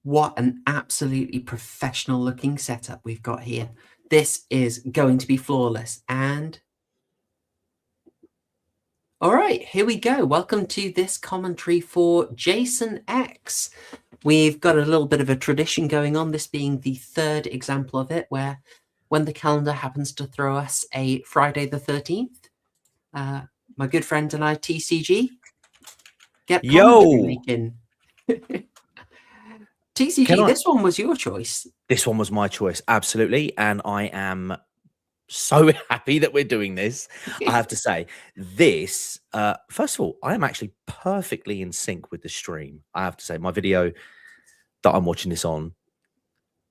What an absolutely professional looking setup we've got here. This is going to be flawless. And all right, here we go. Welcome to this commentary for Jason X. We've got a little bit of a tradition going on, this being the third example of it, where when the calendar happens to throw us a Friday the 13th, my good friend and I, TCG, get commentary making. TCG, this one was your choice. This one was my choice, absolutely. And I am so happy that we're doing this. I have to say, this, first of all, I am actually perfectly in sync with the stream. I have to say, my video that I'm watching this on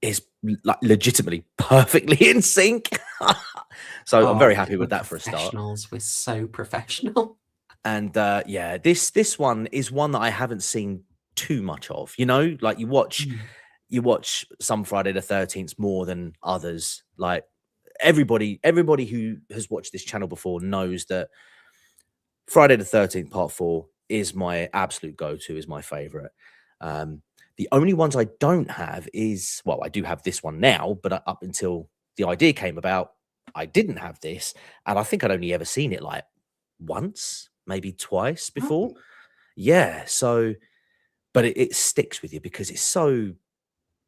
is like legitimately perfectly in sync. So I'm very happy with that for a start. We're so professional. And yeah, this one is one that I haven't seen too much of, you know, like you watch some Friday the 13th more than others. Like everybody who has watched this channel before knows that Friday the 13th part 4 is my absolute go-to, is my favorite. The only ones I don't have is, well, I do have this one now, but up until the idea came about, I didn't have this, and I think I'd only ever seen it like once, maybe twice before. Yeah, so but it sticks with you because it's so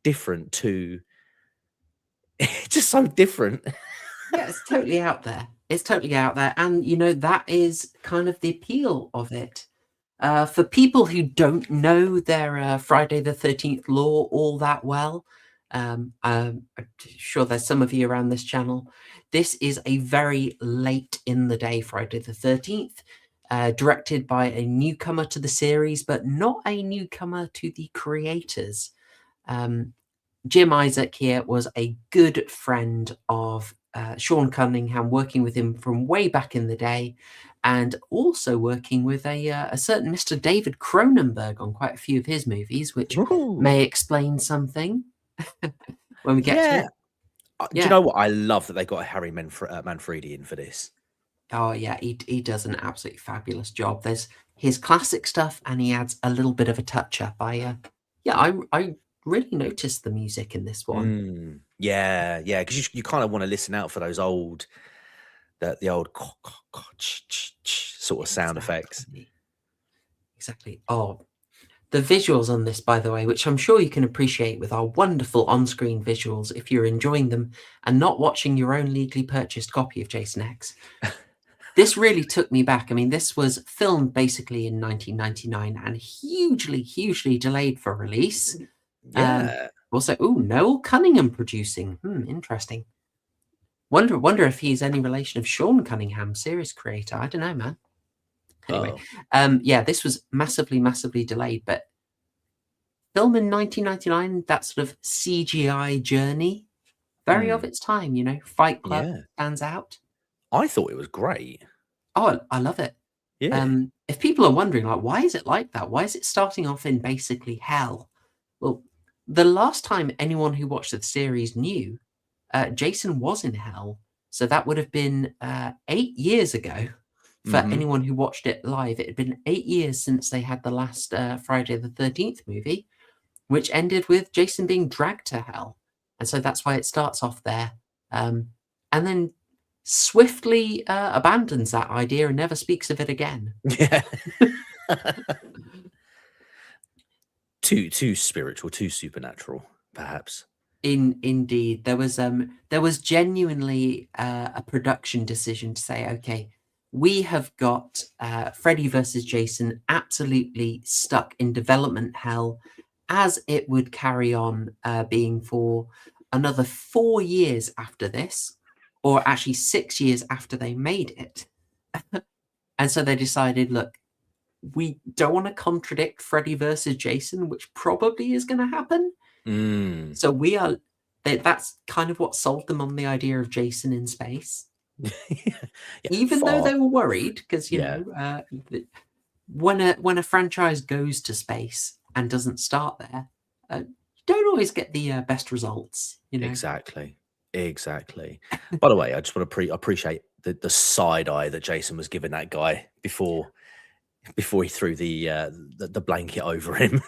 different to it's just so different. Yeah, it's totally out there. It's totally out there. And, you know, that is kind of the appeal of it. For people who don't know their Friday the 13th lore all that well, I'm sure there's some of you around this channel. This is a very late in the day Friday the 13th. Directed by a newcomer to the series, but not a newcomer to the creators. Jim Isaac here was a good friend of Sean Cunningham, working with him from way back in the day, and also working with a certain Mr. David Cronenberg on quite a few of his movies, which may explain something when we get to it. Do you know what? I love that they got a Harry Manfredi in for this. Oh yeah, he does an absolutely fabulous job. There's his classic stuff, and he adds a little bit of a touch up. I really noticed the music in this one. Yeah, because you kind of want to listen out for those old, the old sort of sound effects. Exactly. Oh, the visuals on this, by the way, which I'm sure you can appreciate with our wonderful on-screen visuals if you're enjoying them and not watching your own legally purchased copy of Jason X. This really took me back. I mean, this was filmed basically in 1999 and hugely delayed for release. Yeah. Also, Noel Cunningham producing. Interesting. Wonder if he's any relation of Sean Cunningham, series creator. I don't know, man. Anyway, yeah, this was massively delayed, but film in 1999, that sort of CGI journey, very of its time, you know. Fight Club stands out. I thought it was great. Oh, I love it. Yeah. If people are wondering, like, why is it like that? Why is it starting off in basically hell? Well, the last time anyone who watched the series knew, Jason was in hell. So that would have been 8 years ago for anyone who watched it live. It had been 8 years since they had the last Friday the 13th movie, which ended with Jason being dragged to hell. And so that's why it starts off there. And then swiftly abandons that idea and never speaks of it again. Yeah. too spiritual, too supernatural, perhaps. Indeed, there was genuinely a production decision to say, okay, we have got Freddy versus Jason absolutely stuck in development hell, as it would carry on being for another 4 years after this, or actually 6 years after they made it. And so they decided, look, we don't want to contradict Freddy versus Jason, which probably is going to happen. So that's kind of what sold them on the idea of Jason in space. Even though they were worried, because you know, when a franchise goes to space and doesn't start there, you don't always get the best results. You know, exactly. By the way, I just want to appreciate the side eye that Jason was giving that guy before he threw the blanket over him.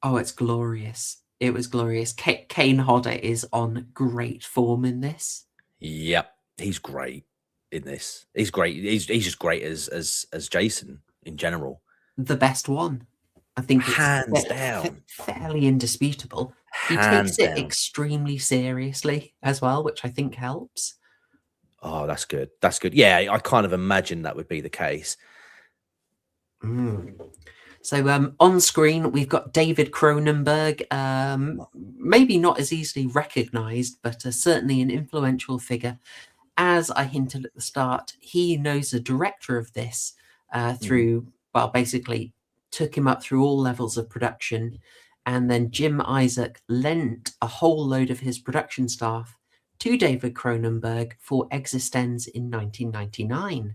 Oh, it's glorious. It was glorious. Kane Hodder is on great form in this. Yep, he's great in this. He's great. He's just great as Jason in general. The best one. I think it's Hands down. fairly indisputable. He Hands takes it down. extremely seriously as well, which I think helps. Oh, that's good. That's good. Yeah, I kind of imagined that would be the case. So on screen, we've got David Cronenberg, maybe not as easily recognised, but certainly an influential figure. As I hinted at the start, he knows the director of this through, well, basically took him up through all levels of production. And then Jim Isaac lent a whole load of his production staff to David Cronenberg for Existenz in 1999.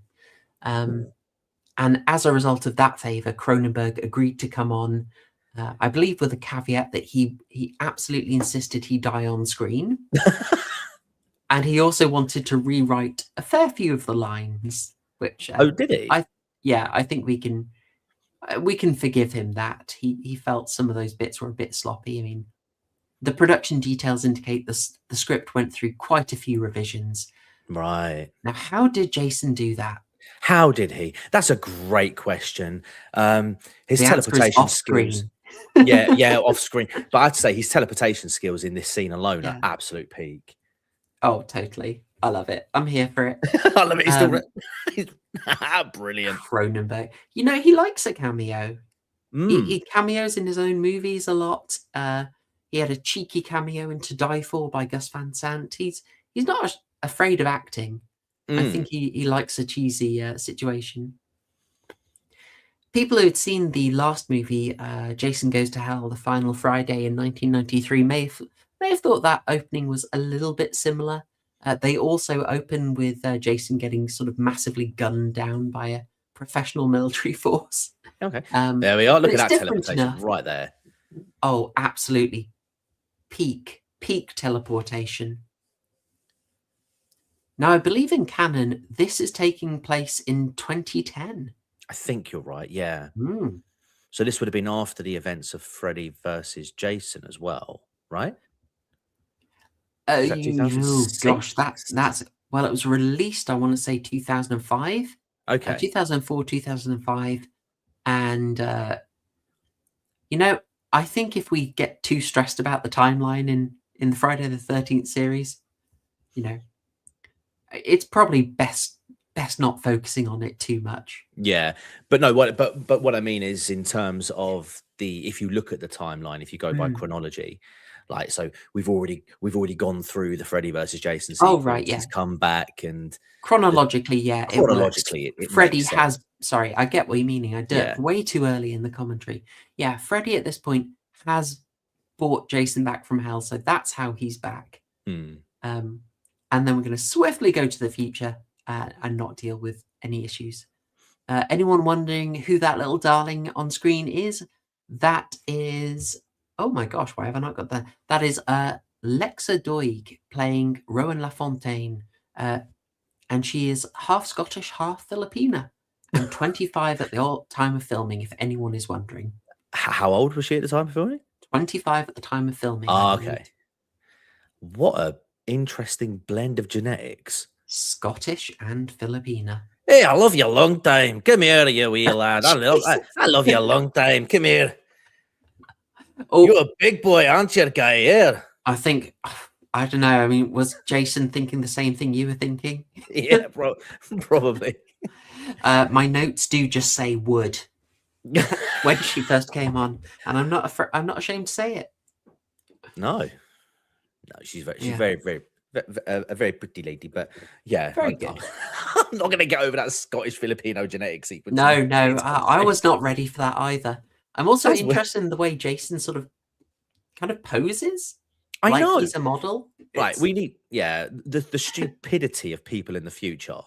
And as a result of that favour, Cronenberg agreed to come on, I believe with a caveat that he absolutely insisted he die on screen. And he also wanted to rewrite a fair few of the lines, which Oh, did he? I think we can forgive him that. He felt some of those bits were a bit sloppy. I mean, the production details indicate the script went through quite a few revisions. Right. Now, how did Jason do that? How did he? That's a great question. His The answer is teleportation off skills. screen. Yeah, off screen. But I'd say his teleportation skills in this scene alone are Yeah. absolute peak. Oh, totally. I love it. I'm here for it. I love it. He's still brilliant. Cronenberg. You know, he likes a cameo. He cameos in his own movies a lot. He had a cheeky cameo in To Die For by Gus Van Sant. He's not afraid of acting. I think he likes a cheesy situation. People who had seen the last movie, Jason Goes to Hell, The Final Friday in 1993, may have thought that opening was a little bit similar. They also open with Jason getting sort of massively gunned down by a professional military force. Okay. There we are. Look at that teleportation enough. right there. Oh, absolutely. Peak teleportation. Now, I believe in canon, this is taking place in 2010. I think you're right. Yeah. So this would have been after the events of Freddy versus Jason as well, right? Is that Oh gosh, 2006? that's well, it was released, I want to say 2005. Okay. 2004, 2005. And you know, I think if we get too stressed about the timeline in the Friday the 13th series, you know, it's probably best not focusing on it too much. Yeah, but no, what I mean is in terms of if you look at the timeline, if you go by chronology, like so we've already gone through the Freddy versus Jason sequence. Oh right, yeah. He's come back and chronologically, yeah, chronologically, it Freddy makes has. sense. Sorry, I get what you're meaning. I did Yeah. way too early in the commentary. Yeah, Freddy at this point has brought Jason back from hell, so that's how he's back. And then we're going to swiftly go to the future and not deal with any issues. Anyone wondering who that little darling on screen is? That is, oh my gosh, why have I not got that? That is Lexa Doig playing Rowan LaFontaine. And she is half Scottish, half Filipina, and 25 at the time of filming, if anyone is wondering. How old was she at the time of filming? 25 at the time of filming. Okay. What a interesting blend of genetics. Scottish and Filipina. Hey, I love you a long time. Come here, you wee lad. I love you a long time. Come here. Oh, you're a big boy, aren't you, guy? Here. I think, I don't know. I mean, was Jason thinking the same thing you were thinking? Yeah, probably. My notes do just say would when she first came on, and I'm not ashamed to say it. No, she's very a very pretty lady, but yeah, very good. I'm not going to get over that Scottish Filipino genetic sequence. No, I was not ready for that either. I'm also interested in the way Jason sort of kind of poses. I know he's a model. Right, we need the stupidity of people in the future.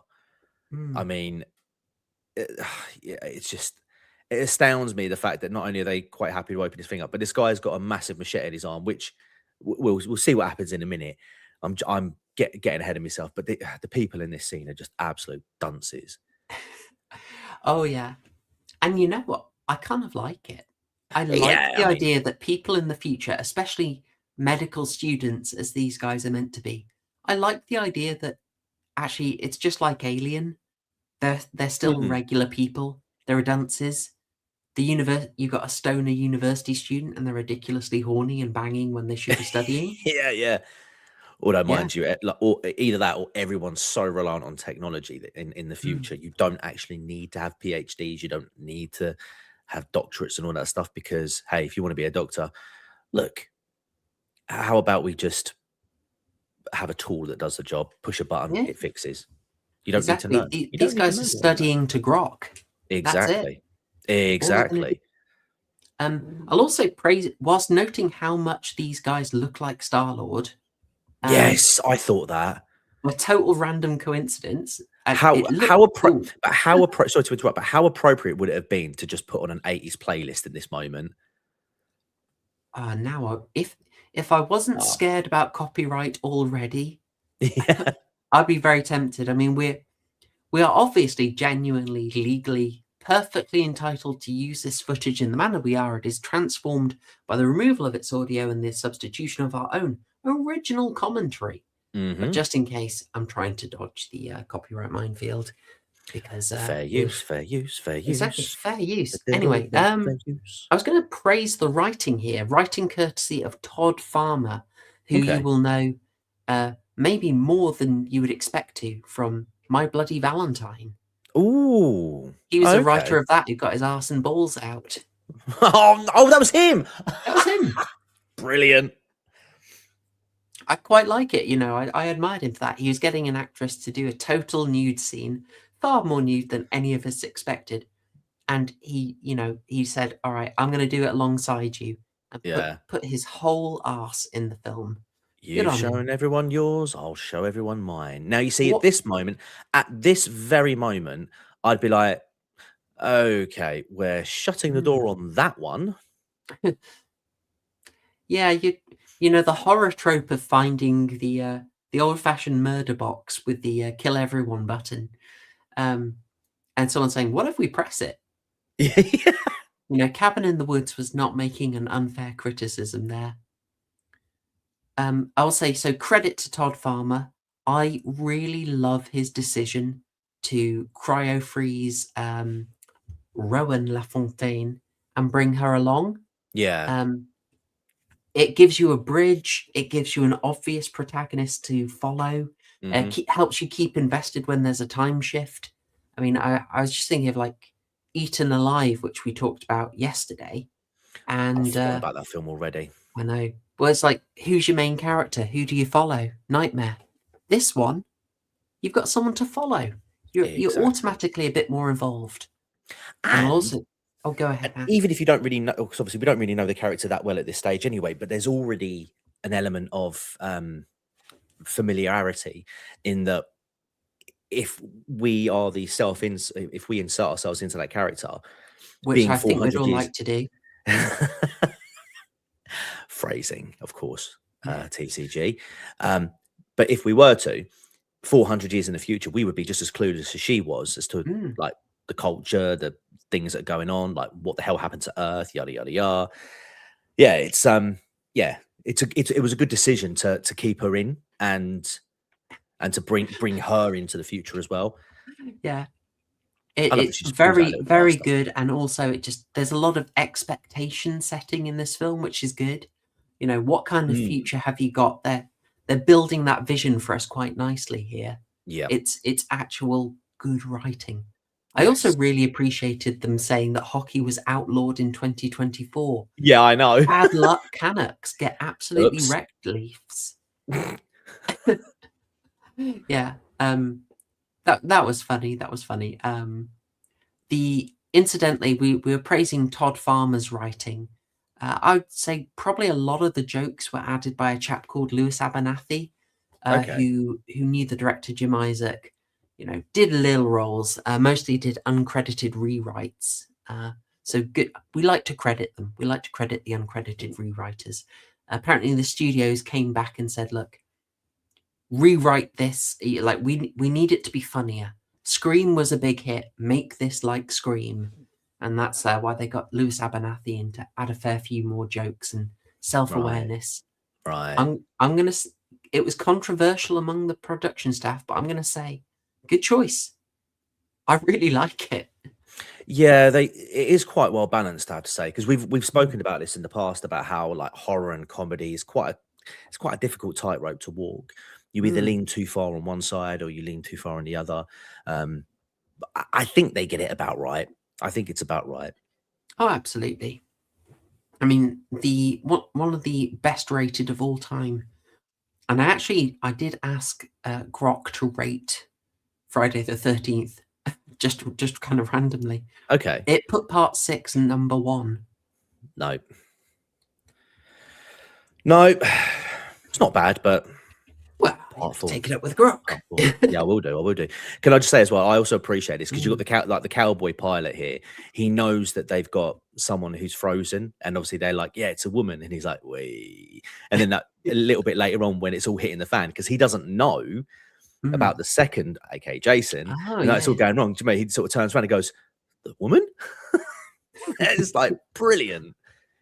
I mean, it's just it astounds me the fact that not only are they quite happy to open his thing up, but this guy's got a massive machete in his arm, which we'll see what happens in a minute. I'm getting ahead of myself, but the people in this scene are just absolute dunces. Oh yeah, and you know what? I kind of like it. I like Yeah, the I mean, idea that people in the future, especially medical students, as these guys are meant to be, I like the idea that actually it's just like Alien. They're still mm, regular people. There are dunces. You got a stoner university student, and they're ridiculously horny and banging when they should be studying. yeah, yeah. Although, Yeah. mind you, like, or either that or everyone's so reliant on technology that in the Mm. future, you don't actually need to have PhDs. You don't need to have doctorates and all that stuff because, hey, if you want to be a doctor, look, how about we just have a tool that does the job, push a button, Yeah. it fixes. You don't need to Exactly. know. You These don't need to guys are know all of that. studying to grok. That's it. Exactly. All they're going to do. Exactly. I'll also praise, whilst noting how much these guys look like Star-Lord, um, Yes, I thought that. a total random coincidence. How It looked how appro cool. but how appro sorry to interrupt, but how appropriate would it have been to just put on an 80s playlist at this moment? Now, if I wasn't Oh, scared about copyright already, yeah. I'd be very tempted. I mean, we are obviously genuinely, legally, perfectly entitled to use this footage in the manner we are. It is transformed by the removal of its audio and the substitution of our own original commentary. But Mhm. just in case, I'm trying to dodge the copyright minefield because Fair use, oof, fair use, fair exactly use. fair use. Anyway, Fair use. I was going to praise the writing here, writing courtesy of Todd Farmer, who you Okay. will know maybe more than you would expect to from My Bloody Valentine. Ooh, He was a okay. writer of that who got his arse and balls out. Oh, that was him! That was him. Brilliant. I quite like it. I admired him for that. He was getting an actress to do a total nude scene, far more nude than any of us expected. And he said, "All right, I'm going to do it alongside you," and put Yeah. put his whole arse in the film. Good You've on him. shown everyone yours, I'll show everyone mine. Now, you see, What? at this very moment, I'd be like, okay, we're shutting the door Hmm. on that one. Yeah, the horror trope of finding the old-fashioned murder box with the kill everyone button, um, and someone saying, "What if we press it?" Yeah. Cabin in the Woods was not making an unfair criticism there. I'll say so. Credit to Todd Farmer. I really love his decision to cryo freeze Rowan LaFontaine and bring her along. Yeah. Um, it gives you a bridge. It gives you an obvious protagonist to follow. Mhm. Helps you keep invested when there's a time shift. I mean, I was just thinking of like Eaten Alive, which we talked about yesterday, I've and forgotten about that film already. I know. Well, it's like, who's your main character? Who do you follow? Nightmare. This one, you've got someone to follow. You're Exactly. automatically a bit more involved. And I'll And also, oh, go ahead, Matt. even if you don't really know, because obviously we don't really know the character that well at this stage anyway, but there's already an element of familiarity in that if we are the if we insert ourselves into that character, Which being I think we'd 400 all years like to do. phrasing, of course, Yeah. TCG. But if we were to, 400 years in the future, we would be just as clueless as she was as to Mm, like the culture, the things that are going on, like what the hell happened to Earth, yada yada yada. Yeah, yeah, it was a good decision to keep her in and to bring her into the future as well. yeah. I love that It's she just pulls out a very, little very blaster. good. And also, there's a lot of expectation setting in this film, which is good. What kind of Mm, future have you got there? They're building that vision for us quite nicely here. yeah. It's actual good writing. I also Yes. really appreciated them saying that hockey was outlawed in 2024. Yeah, I know. Bad luck, Canucks get absolutely Oops. wrecked, Leafs. Yeah, that was funny. That was funny. The incidentally, we were praising Todd Farmer's writing. I would say probably a lot of the jokes were added by a chap called Lewis Abernathy, Okay. who knew the director Jim Isaac. Did little roles, mostly did uncredited rewrites. So good. We like to credit them. We like to credit the uncredited rewriters. Apparently, the studios came back and said, "Look, rewrite this. Like we need it to be funnier. Scream was a big hit. Make this like Scream." and that's why they got Lewis Abernathy in to add a fair few more jokes and Right. self-awareness. Right. I'm gonna. It was controversial among the production staff, but I'm gonna say, good choice. I really like it. Yeah, it is quite well balanced, I have to say, because we've spoken about this in the past about how like horror and comedy is it's quite a difficult tightrope to walk. You either Mm. lean too far on one side or you lean too far on the other. But I think they get it about right. I think it's about right. Oh, absolutely. I mean, one of the best rated of all time. And I did ask Grok to rate Friday the 13th, just kind of randomly. Okay. It put part 6 number 1. No. No. It's not bad, but Well, part four. take it up with Grok. Yeah, I will do. I will do. Can I just say as well? I also appreciate this because you've Mm. got the cowboy pilot here. He knows that they've got someone who's frozen, and obviously they're like, "Yeah, it's a woman," and he's like, "Wait," and then that a little bit later on when it's all hitting the fan because he doesn't know Mm. about the second, aka Jason, Oh, and that's all yeah. going wrong. To me, he sort of turns around and goes, "The woman?" It's like brilliant,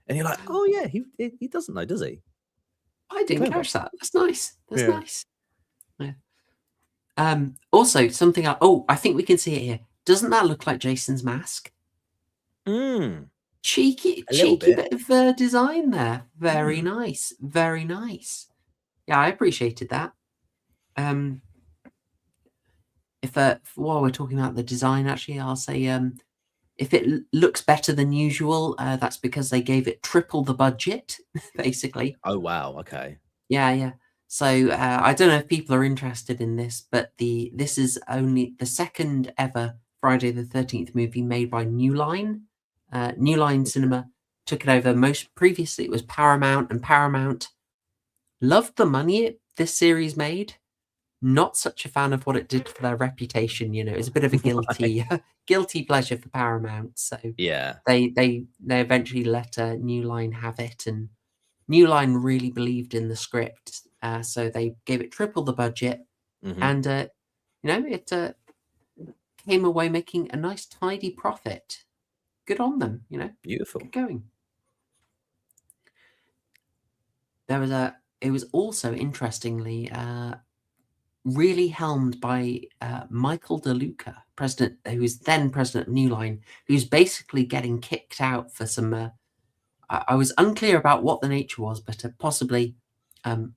and you're like, "Oh yeah, he doesn't know, does he?" I didn't Clever. catch that. That's nice. That's Yeah. nice. Yeah. Also, something I think we can see it here. Doesn't that look like Jason's mask? Mm, Cheeky, a little cheeky bit. bit of design there. Very Mm. nice. Very nice. Yeah, I appreciated that. If while we're talking about the design, actually, I'll say if it looks better than usual, that's because they gave it triple the budget, basically. Oh wow. Okay. Yeah, yeah. So I don't know if people are interested in this, but this is only the second ever Friday the 13th movie made by New Line. New Line Cinema took it over. Most previously, it was Paramount, and Paramount loved the money this series made. Not such a fan of what it did for their reputation. You know, it's a bit of a Right. guilty guilty pleasure for Paramount. So Yeah. they eventually let New Line have it, and New Line really believed in the script, so they gave it triple the budget, Hmm. and it came away making a nice tidy profit. Good on them, Beautiful. good going. It was also interestingly really helmed by Michael DeLuca, president, who was then president of New Line, who's basically getting kicked out for some. I was unclear about what the nature was, but possibly um,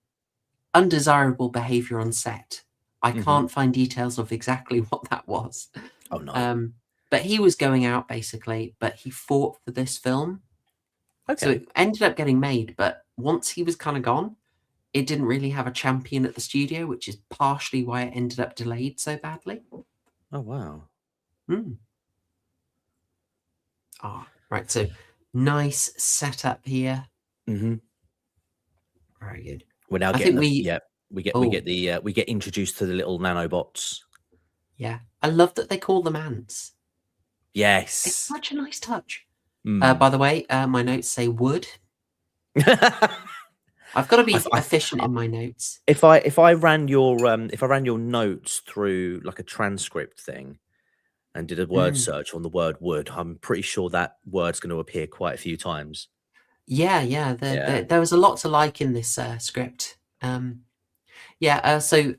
undesirable behavior on set. I Hmm. can't find details of exactly what that was. Oh no. But he was going out basically, but he fought for this film. So Okay. it ended up getting made, but once he was kind of gone, it didn't really have a champion at the studio, which is partially why it ended up delayed so badly. Oh wow. Hmm. Right. So nice setup here. Hmm. Very good. We're now I getting think we. we Oh, get the we get introduced to the little nanobots. yeah. I love that they call them ants. It's Yes. such a nice touch. Mm. By the way, my notes say wood. I've got to be I, efficient in my notes. if I ran your notes through like a transcript thing and did a word Mm. search on the word wood, I'm pretty sure that word's going to appear quite a few times. Yeah, yeah. Yeah. There was a lot to like in this script. Yeah. So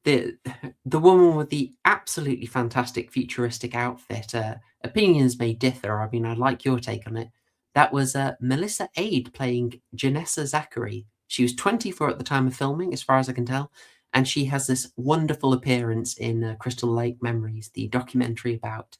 the the woman with the absolutely fantastic futuristic outfit. Opinions may differ. I mean, I'd like your take on it. That was Melissa Aid playing Janessa Zachary. She was 24 at the time of filming, as far as I can tell, and she has this wonderful appearance in Crystal Lake Memories, the documentary about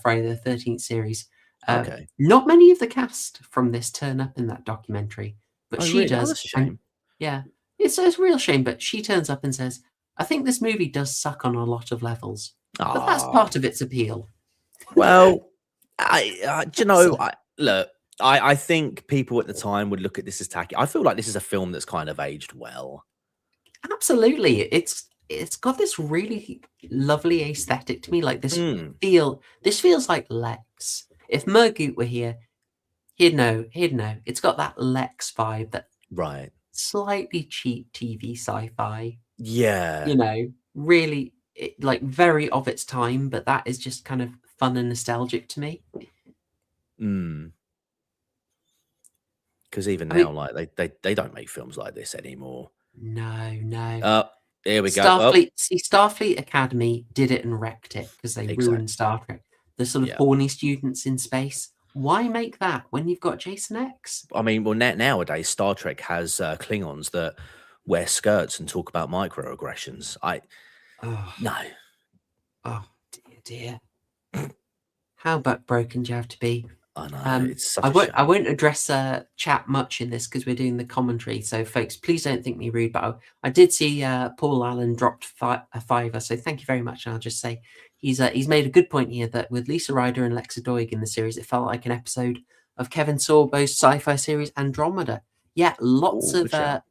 Friday the 13th series. Okay. Not many of the cast from this turn up in that documentary, but Oh she really? Oh, does. that's a And shame. yeah, it's a real shame, but she turns up and says, I think this movie does suck on a lot of levels, but that's Ah. part of its appeal. Well, do you know, So, look, I think people at the time would look at this as tacky. I feel like this is a film that's kind of aged well. absolutely, it's got this really lovely aesthetic to me. Like Mm, this feels like Lex. If Murgoot were here, he'd know. He'd know. It's got that Lex vibe, that right. slightly cheap TV sci-fi. Yeah. Really, like very of its time, but that is just kind of fun and nostalgic to me. Because even I now, mean, like they don't make films like this anymore. no. Here we go. Oh, Starfleet Academy did it and wrecked it because they ruined exactly. Star Trek. The sort of Yeah. horny students in space. Why make that when you've got Jason X? I mean, well, nowadays Star Trek has Klingons that wear skirts and talk about microaggressions. Oh, No, oh dear. How broken do you have to be? I know it's such a I shame. won't address chat much in this because we're doing the commentary. So, folks, please don't think me rude. But I did see Paul Allen dropped a fiver. So, thank you very much. And I'll just say he's made a good point here that with Lisa Ryder and Lexa Doig in the series, it felt like an episode of Kevin Sorbo's sci-fi series Andromeda. Yeah, lots Oh, good of shout.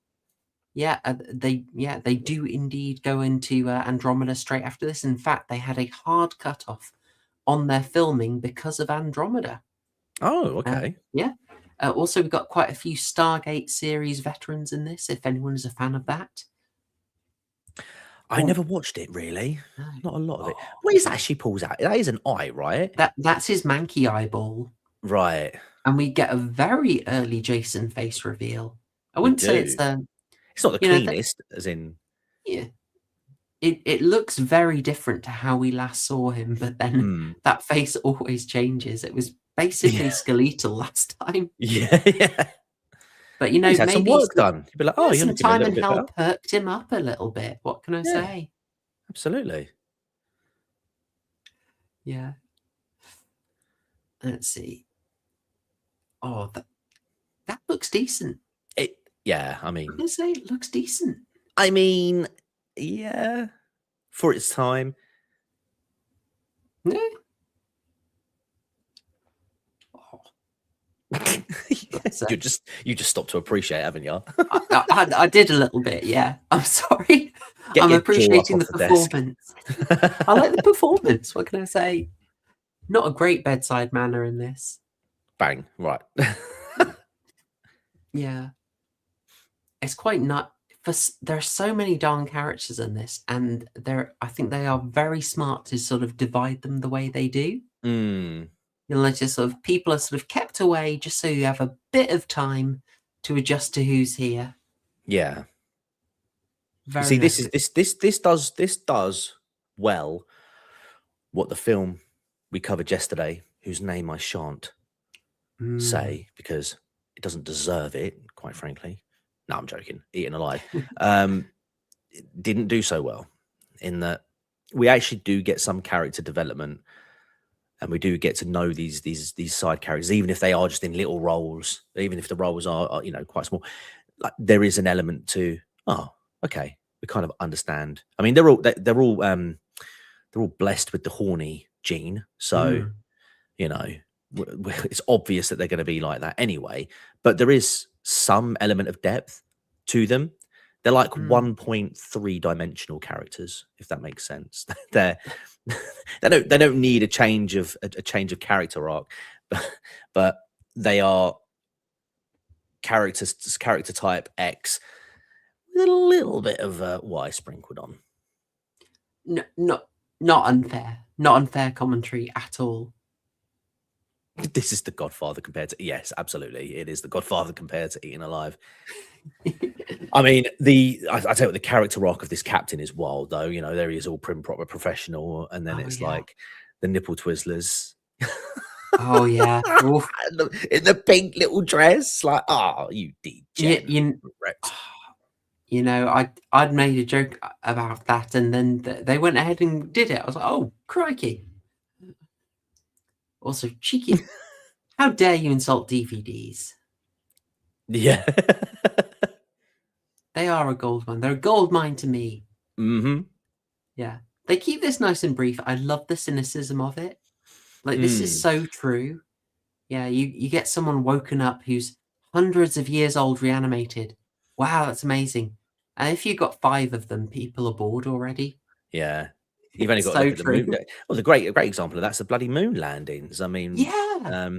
they do indeed go into Andromeda straight after this. In fact, they had a hard cutoff on their filming because of Andromeda. Oh, okay. Yeah. Also, we've got quite a few Stargate series veterans in this, if anyone is a fan of that. I Oh, never watched it really. no. Not a lot of it. Oh, What is that she pulls out? That is an eye, right? that's his manky eyeball. Right. And we get a very early Jason face reveal. I We wouldn't say it's do. It's not the that, cleanest, as in. yeah. It looks very different to how we last saw him, but then that face always changes. It was basically Yeah. skeletal last time. Yeah, yeah. But He's had some maybe work done. You'd be like, oh, you're some looking a time little and bit hell better. perked him up a little bit. What can I Yeah, say? absolutely. Yeah. Let's see. Oh, that looks decent. Yeah, I I'm mean, gonna say it looks decent. yeah, for its time. Yeah. Oh, you just stopped to appreciate, haven't you? I did a little bit. Yeah. I'm sorry. Get I'm your jaw up appreciating off the the desk. performance. I like the performance. What can I say? Not a great bedside manner in this. Bang, right. Yeah. It's quite not. There are so many darn characters in this, and I think they are very smart to sort of divide them the way they do. Mm, Just sort of people are sort of kept away just so you have a bit of time to adjust to who's here. yeah. You Very see, nice. this does well what the film we covered yesterday, whose name I shan't say because it doesn't deserve it, quite frankly. No, I'm joking. Eaten Alive. It didn't do so well in that we actually do get some character development and we do get to know these side characters, even if they are just in little roles, even if the roles are quite small. Like there is an element to, oh, okay, we kind of understand. I mean, they're all blessed with the horny gene, so it's obvious that they're going to be like that anyway. But there is some element of depth to them. They're like 1.3 dimensional characters, if that makes sense. They don't need a change of character arc, but they are character type X with a little bit of Y sprinkled on. No, not unfair. Not unfair commentary at all. This is The Godfather compared to, yes, absolutely, it is The Godfather compared to Eaten Alive. I mean, I tell you what, the character arc of this captain is wild, though. There he is, all prim, proper, professional, and then it's like the nipple twizzlers. Oh yeah, in the pink little dress, like, oh, you degenerate. I'd made a joke about that, and then they went ahead and did it. I was like, oh crikey! Also cheeky. How dare you insult DVDs? Yeah. They are a gold mine. They're a gold mine to me. Mm-hmm. Yeah. They keep this nice and brief. I love the cynicism of it. Like, this is so true. Yeah, you get someone woken up who's hundreds of years old, reanimated. Wow, that's amazing. And if you've got 5 of them, people are bored already. Yeah. You've only got to So look at the true. moon. Well, a great example of that's the bloody moon landings. I mean, Yeah.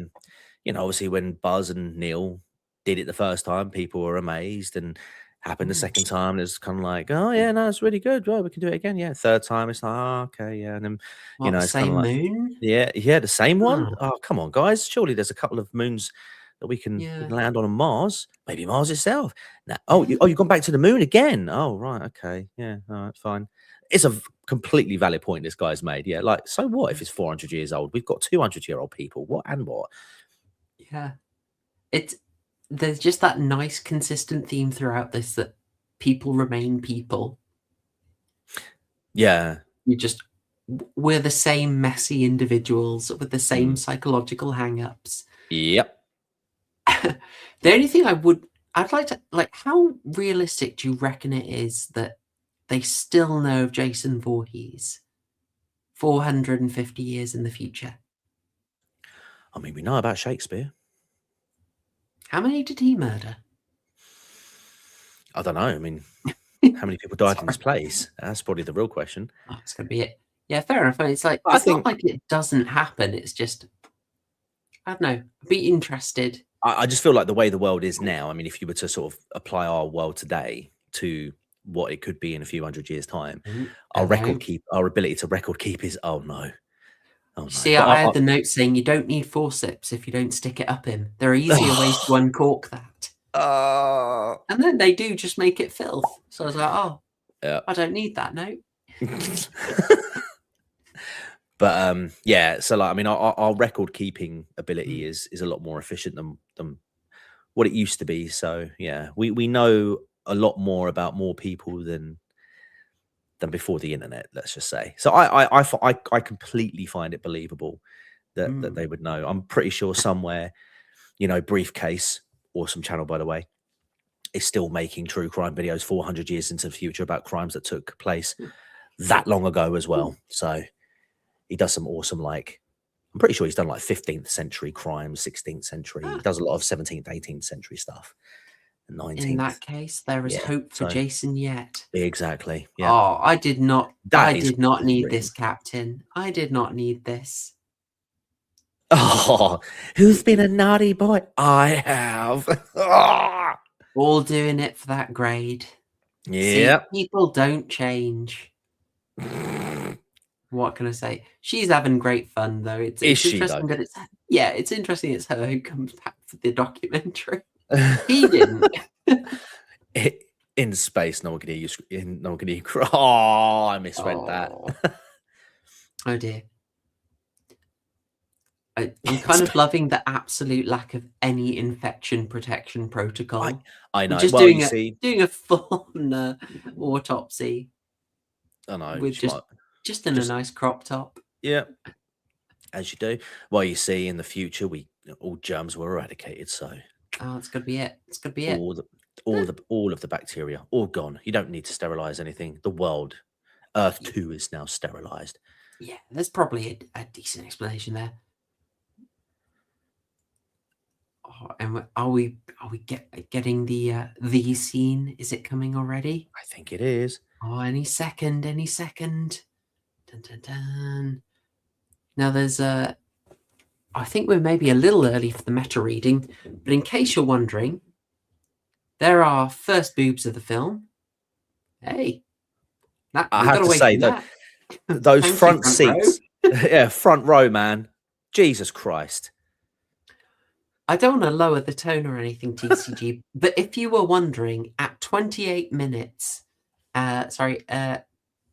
obviously when Buzz and Neil did it the first time, people were amazed, and Happened the second time, it's kind of like, oh yeah, no, it's really good. Well, we can do it again. Yeah. Third time, it's like, oh, okay, yeah. And then, What, the it's kind of same like, moon? yeah, the same one. Oh, Oh, come on, guys. Surely there's a couple of moons that we yeah. can land on Mars. Maybe Mars itself. Now, you've gone back to the moon again. Oh, right, okay, yeah, all right, fine. It's a completely valid point this guy's made. Yeah, like, so what if it's 400 years old? We've got 200-year-old people. What and what? Yeah. There's just that nice consistent theme throughout this that people remain people. Yeah. We're the same messy individuals with the same psychological hang-ups. Yep. The only thing I'd like to, like, how realistic do you reckon it is that they still know of Jason Voorhees 450 years in the future? I mean, we know about Shakespeare. How many did he murder? I don't know. I mean, how many people died in his place? That's probably the real question. Oh, that's gonna be it. Yeah, fair enough. It's like, I it's not think like it doesn't happen. It's just, I don't know. I'd be interested. I just feel like the way the world is now. I mean, if you were to sort of apply our world today to what it could be in a few hundred years' time, our ability to record keep is oh no. See, But I had the note saying you don't need forceps if you don't stick it up him. There are easier ways to uncork that. And then they do just make it filth. So I was like, oh, yeah. I don't need that note. But yeah, so like I mean, our record keeping ability is a lot more efficient than what it used to be. So yeah, we know a lot more about more people than before the internet. Let's just say. So I completely find it believable that they would know. I'm pretty sure somewhere, Briefcase, awesome channel by the way, is still making true crime videos 400 years into the future about crimes that took place that long ago as well. So he does some awesome, like, I'm pretty sure he's done like 15th century crimes, 16th century. He does a lot of 17th, 18th century stuff. 19th. In that case, there is hope for Jason yet. Exactly. Yeah. Oh, I did not need this, Captain. I did not need this. Oh, who's been a naughty boy? I have. All doing it for that grade. Yeah. See, people don't change. What can I say? She's having great fun though. It's interesting that it's interesting it's her who comes back for the documentary. He didn't. In space, no one can hear you. No one can hear you cry. Oh, I misread that. Oh dear. I'm kind of loving the absolute lack of any infection protection protocol. I know. Just doing a full-on autopsy. I know. With just in a nice crop top. Yeah. As you do. Well, you see, in the future, all germs were eradicated. So. Oh, it's gonna be it. It's gonna be it. All of the bacteria, all gone. You don't need to sterilize anything. The world, Earth 2 is now sterilized. Yeah, there's probably a decent explanation there. Oh, and are we getting the scene? Is it coming already? I think it is. Oh, any second. Dun, dun, dun. Now there's I think we're maybe a little early for the meta reading, but in case you're wondering, there are first boobs of the film. Hey, I have to say that those front seats, yeah, front row, man, Jesus Christ. I don't want to lower the tone or anything, TCG, but if you were wondering, at 28 minutes, where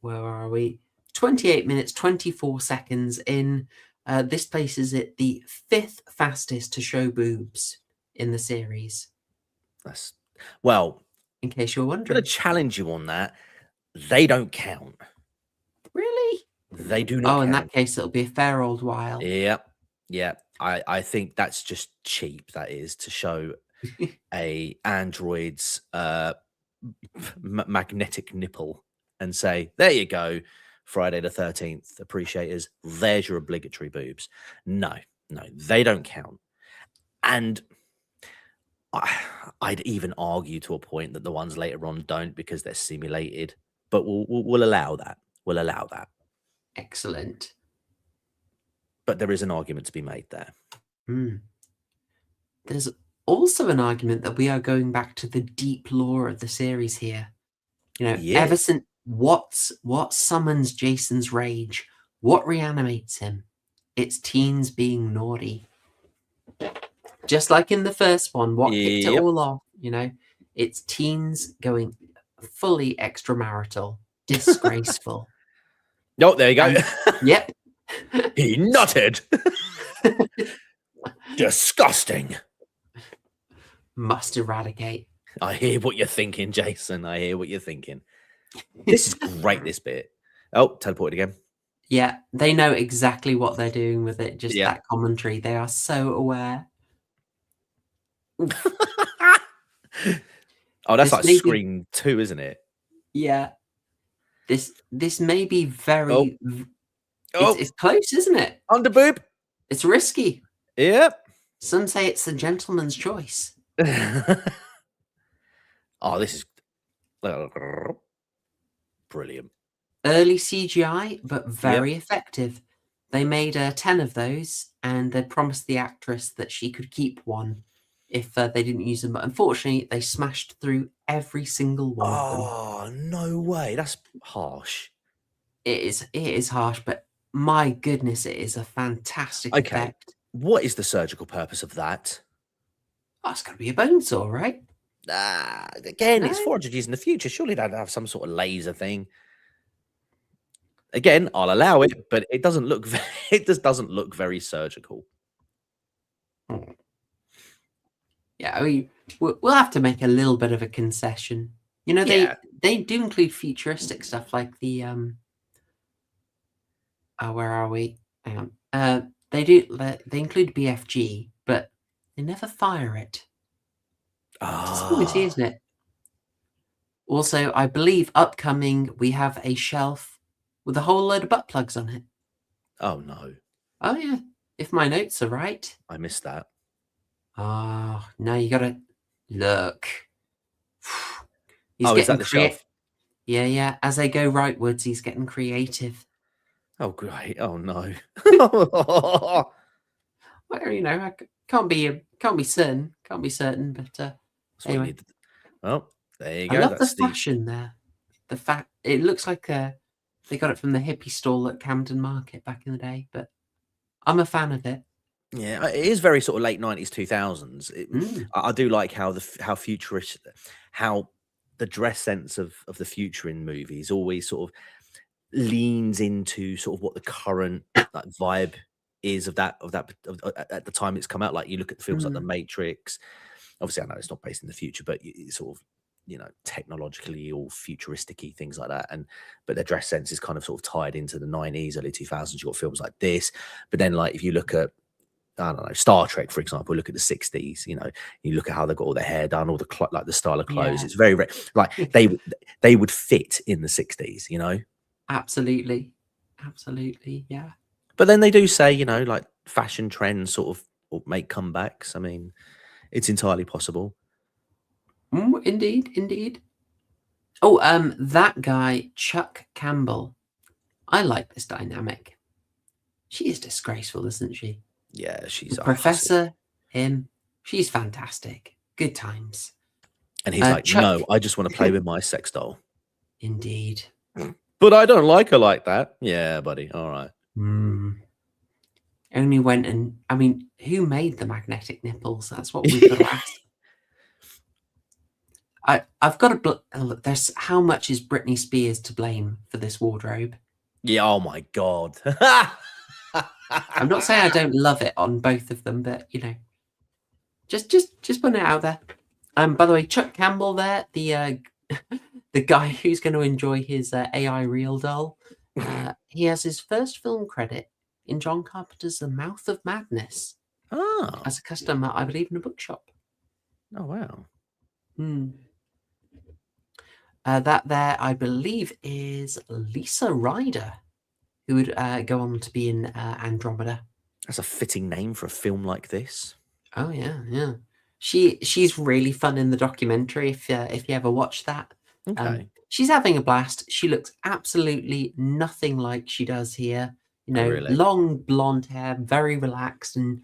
are we? 28 minutes, 24 seconds in, this places it the 5th fastest to show boobs in the series. Well, in case you're wondering. I'm going to challenge you on that. They don't count. Really? They do not count. In that case, it'll be a fair old while. Yep. Yeah. I think that's just cheap, that is, to show a android's magnetic nipple and say, there you go, Friday the 13th, appreciators, there's your obligatory boobs. No, they don't count. And I'd even argue to a point that the ones later on don't, because they're simulated, but we'll allow that. We'll allow that. Excellent. But there is an argument to be made there. There's also an argument that we are going back to the deep lore of the series here. You know, Yeah. ever since what summons Jason's rage, what reanimates him? It's teens being naughty. Just like in the first one, what kicked it Yep. all off, you know, it's teens going fully extramarital, disgraceful. Oh, there you go. And yep. He nutted. Disgusting. Must eradicate. I hear what you're thinking, Jason. I hear what you're thinking. This is great, this bit. Oh, teleported again. Yeah, they know exactly what they're doing with it. Just Yeah. that commentary. They are so aware. Oh, that's This like may be- Scream 2, isn't it? Yeah. This may be very. Oh, It's close, isn't it? under boob. It's risky. Yep. Some say it's the gentleman's choice. Oh, this is brilliant. Early CGI, but very effective. They made 10 of those, and they promised the actress that she could keep one if they didn't use them. But unfortunately, they smashed through every single one of them. Oh, no way. That's harsh. It is harsh, but my goodness, it is a fantastic Okay. effect. What is the surgical purpose of that? Oh, it's got to be a bone saw, right? Again, it's No? 400 years in the future. Surely they'd have some sort of laser thing. Again, I'll allow it, but it doesn't look. It just doesn't look very surgical. Yeah, I mean, we'll have to make a little bit of a concession. You know, Yeah. they do include futuristic stuff like the where are we? Hang on. They include BFG, but they never fire it. Disappointing, isn't it? Also, I believe upcoming we have a shelf with a whole load of butt plugs on it. Oh no, Oh yeah, if my notes are right. I missed that. Oh, now you gotta look. He's Oh, is that getting the shelf? Yeah. As they go rightwards, he's getting creative. Oh great. Oh no. Well, you know, I can't be certain, but anyway. Well, there you I go. love the That's the. fashion there. The fact it looks like they got it from the hippie stall at Camden Market back in the day, but I'm a fan of it. Yeah, it is very sort of late 90s, 2000s. Mm. I do like how how futuristic, how the dress sense of the future in movies always sort of leans into sort of what the current like vibe is of at the time it's come out. Like you look at films like The Matrix. Obviously, I know it's not based in the future, but it's sort of technologically all futuristic-y things like that. But their dress sense is kind of sort of tied into the 90s, early 2000s. You've got films like this, but then like if you look at I don't know, Star Trek, for example, look at the 60s, you look at how they've got all their hair done, all the like the style of clothes. Yeah. It's very, very like they would fit in the 60s, Absolutely. Yeah. But then they do say, like fashion trends sort of make comebacks. I mean, it's entirely possible. Indeed. Oh, that guy, Chuck Campbell. I like this dynamic. She is disgraceful, isn't she? Yeah, she's Professor, him, she's fantastic. Good times. And he's like, Chuck, no, I just want to play with my sex doll. Indeed. But I don't like her like that. Yeah, buddy. All right. Only went and, I mean, who made the magnetic nipples? That's what we've got to ask. I've got to look. There's how much is Britney Spears to blame for this wardrobe? Yeah. Oh my God. I'm not saying I don't love it on both of them, but just putting it out there. By the way, Chuck Campbell there, the guy who's going to enjoy his AI real doll. He has his first film credit in John Carpenter's The Mouth of Madness. Oh. As a customer, I believe, in a bookshop. Oh wow. That there, I believe, is Lisa Ryder, who would go on to be in Andromeda. That's a fitting name for a film like this. Oh yeah. She's really fun in the documentary. If you ever watch that, okay. She's having a blast. She looks absolutely nothing like she does here. Really? Long blonde hair, very relaxed, and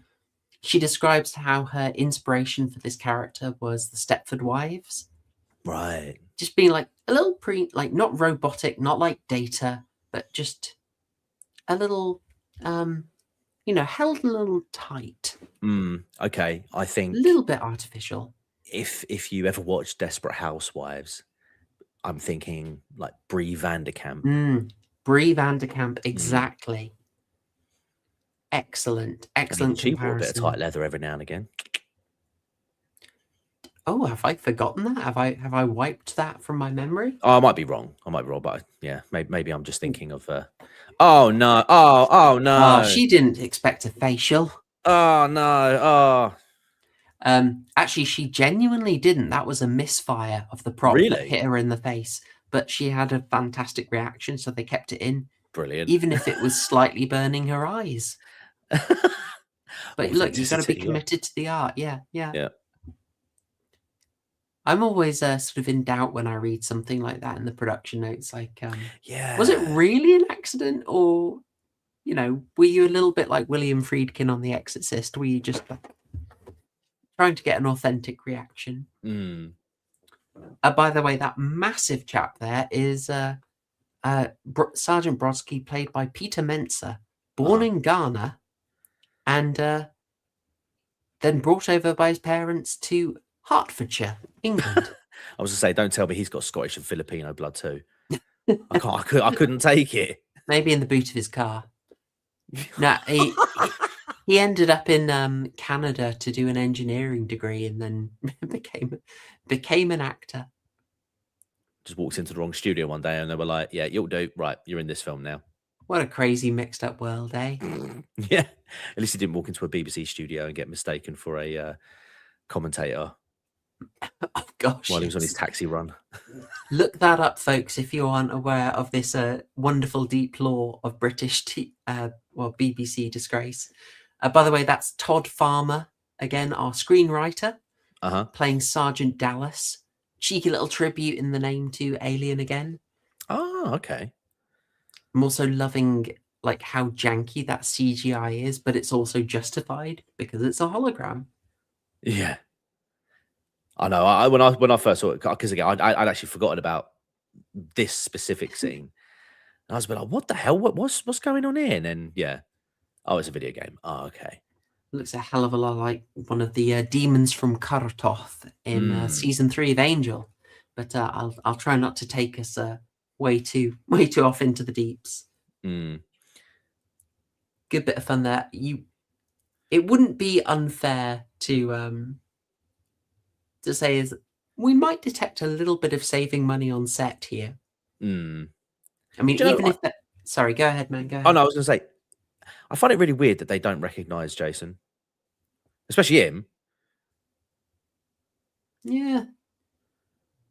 She describes how her inspiration for this character was the Stepford Wives. Right. Just being like a little like not robotic, not like Data, but just a little, held a little tight, Okay. I a think little bit artificial. if you ever watch Desperate Housewives, I'm thinking like Brie Vanderkamp. Brie Vanderkamp, Mm. exactly. Excellent, And even excellent she wore a bit of tight comparison. leather every now and again. Oh, have I forgotten that? Have I wiped that from my memory? Oh, I might be wrong. But yeah, maybe I'm just thinking of. Oh no! Oh Oh, no! she didn't expect a facial. Oh no! Oh, Actually, she genuinely didn't. That was a misfire of the prop that really? hit her in the face. But she had a fantastic reaction, so they kept it in, Brilliant. even if it was slightly burning her eyes. But look, you got to be Authenticity. Yeah. committed to the art. Yeah, yeah. Yeah. I'm always sort of in doubt when I read something like that in the production notes. Like, was it Yeah. really an accident, or were you a little bit like William Friedkin on The Exorcist? Were you just trying to get an authentic reaction? Mm. By the way, that massive chap there is Sergeant Brodsky, played by Peter Mensa, born in Ghana, and then brought over by his parents to Hertfordshire, England. I was gonna say, don't tell me he's got Scottish and Filipino blood too. I can't. I couldn't take it. Maybe in the boot of his car. No, he ended up in Canada to do an engineering degree, and then became an actor. Just walked into the wrong studio one day, and they were like, "Yeah, you'll do. Right, you're in this film now." What a crazy mixed up world, eh? Yeah. At least he didn't walk into a BBC studio and get mistaken for a commentator Oh gosh, while he was on his yes. taxi run. Look that up, folks, if you aren't aware of this wonderful deep lore of British BBC disgrace. By the way, that's Todd Farmer, again, our screenwriter, playing Sergeant Dallas. Cheeky little tribute in the name to Alien again. Oh, okay. I'm also loving like how janky that CGI is, but it's also justified because it's a hologram. Yeah. I know. When I first saw it, because again, I'd actually forgotten about this specific scene. And I was like, "What the hell? What's going on here?" And then, yeah, oh, it's a video game. Oh, okay. Looks a hell of a lot like one of the demons from Karatoth in season 3 of Angel, but I'll try not to take us way too off into the deeps. Mm. Good bit of fun there. It wouldn't be unfair to say is we might detect a little bit of saving money on set here. Mm. I mean, Do you know, even if that. Sorry, go ahead, man. Go oh ahead. no, I was going to say, I find it really weird that they don't recognize Jason, especially him. Yeah,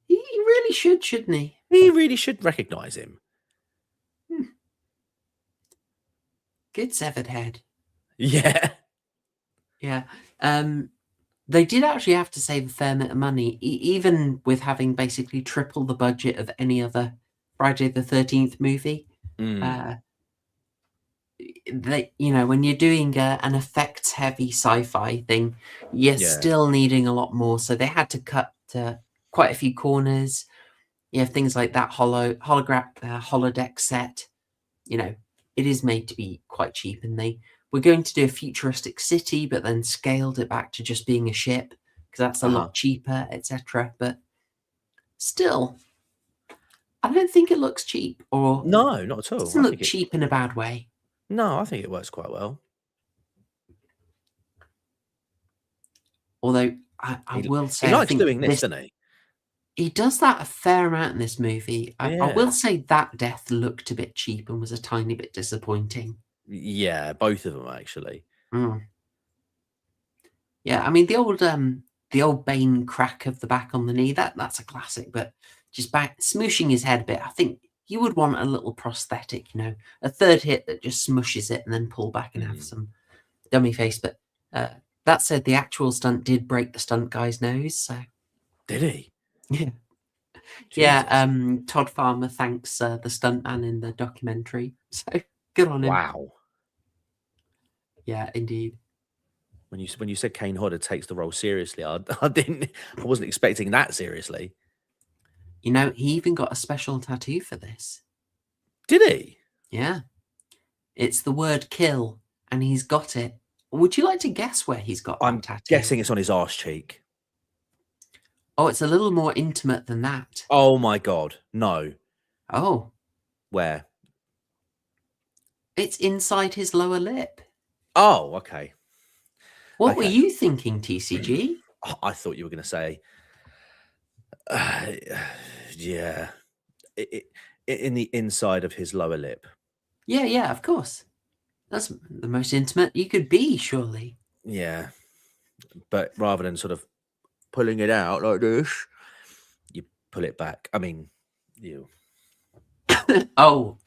he really should, shouldn't he? He really should recognize him. Good severed head. Yeah. Yeah. They did actually have to save a fair bit of money, even with having basically triple the budget of any other Friday the 13th movie. Mm. When you're doing an effects-heavy sci-fi thing, you're still needing a lot more. So they had to cut quite a few corners. You have things like that holodeck set. It is made to be quite cheap, and they were going to do a futuristic city, but then scaled it back to just being a ship because that's a lot cheaper, etc. But still, I don't think it looks cheap, or No, not at it all. doesn't look cheap in a bad way. No, I think it works quite well. Although I will say, he I likes think doing this, doesn't he? he does that a fair amount in this movie. I will Yeah. say that death looked a bit cheap and was a tiny bit disappointing. Yeah, both of them actually. Yeah, I mean the old Bane crack of the back on the knee, that's a classic, but just back smooshing his head a bit. I think you would want a little prosthetic, a third hit that just smushes it and then pull back and have some dummy face. But that said, the actual stunt did break the stunt guy's nose. So did he? Yeah. Jesus. Yeah, Todd Farmer thanks the stuntman in the documentary. So good on him. Wow. Yeah, indeed. when you said Kane Hodder takes the role seriously, I wasn't expecting that seriously. You know, he even got a special tattoo for this. Did he? Yeah. It's the word kill, and he's got it. Would you like to guess where he's got I'm that tattoo? guessing it's on his arse cheek. Oh, it's a little more intimate than that. Oh my god, no. Oh, Where? it's inside his lower lip. Oh, okay. What were Okay. you thinking, TCG? Oh, I thought you were going to say, yeah, in the inside of his lower lip. Yeah, yeah, of course. That's the most intimate you could be, surely. Yeah, but rather than sort of pulling it out like this, you pull it back. I mean, you. Oh,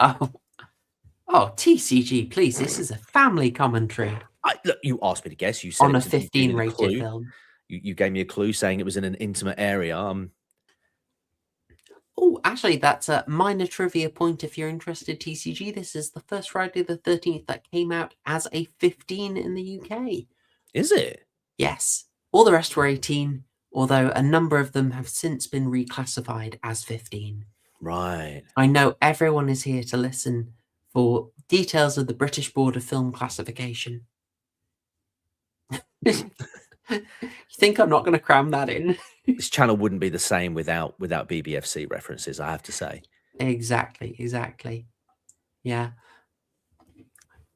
TCG, please. This is a family commentary Look, you asked me to guess. You said on it a was you gave 15 me the rated clue. film. You gave me a clue saying it was in an intimate area. Oh, actually, that's a minor trivia point if you're interested, TCG. This is the first Friday the 13th that came out as a 15 in the UK. Is it? Yes. All the rest were 18, although a number of them have since been reclassified as 15. Right. I know everyone is here to listen for details of the British Board of Film Classification. You think I'm not going to cram that in? This channel wouldn't be the same without BBFC references, I have to say. Exactly. Yeah.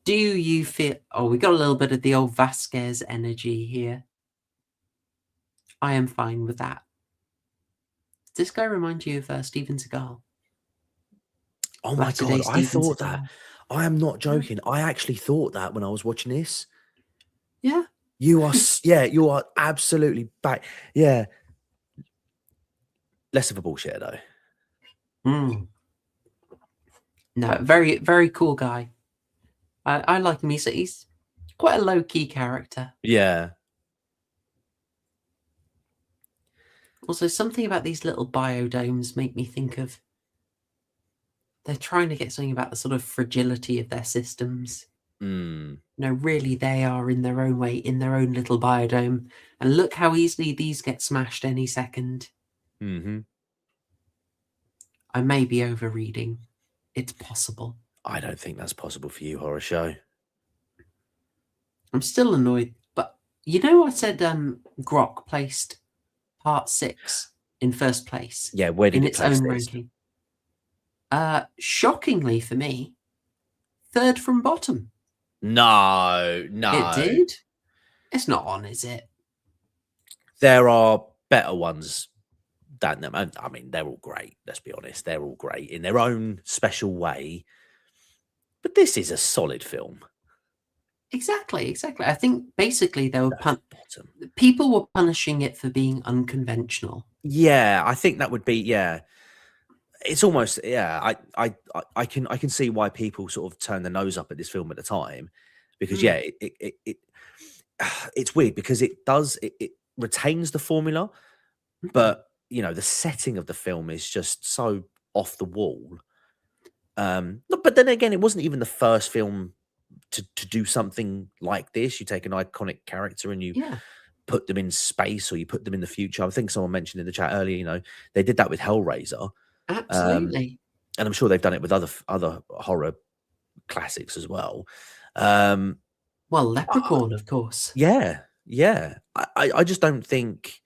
Do you feel... Oh, we got a little bit of the old Vasquez energy here. I am fine with that. Does this guy remind you of Steven Seagal? Oh my god, I thought that. Seagal. I am not joking. I actually thought that when I was watching this. Yeah. You are absolutely back. Yeah. Less of a bullshitter though. Mm. No, very, very cool guy. I like him. He's quite a low-key character. Yeah. Also, something about these little biodomes make me think of... They're trying to get something about the sort of fragility of their systems. Mm. No, really, they are in their own way, in their own little biodome. And look how easily these get smashed any second. Mm-hmm. I may be overreading. It's possible. I don't think that's possible for you, Horror Show. I'm still annoyed, but you know I said Grok placed Part 6 in first place. Yeah, where did in it its place own this? ranking? Shockingly for me, third from bottom. No. It did? It's not on, is it? There are better ones than them. I mean, they're all great. Let's be honest. They're all great in their own special way. But this is a solid film. Exactly. I think basically they were Bottom. people were punishing it for being unconventional. Yeah, I think that would be, yeah. It's almost, yeah, I can see why people sort of turn their nose up at this film at the time, because yeah, it's weird because it retains the formula, but you know, the setting of the film is just so off the wall. But then again, it wasn't even the first film to do something like this. You take an iconic character and you put them in space, or you put them in the future. I think someone mentioned in the chat earlier, you know, they did that with Hellraiser. Absolutely. And I'm sure they've done it with other horror classics as well. Well, Leprechaun, of course. Yeah. I just don't think.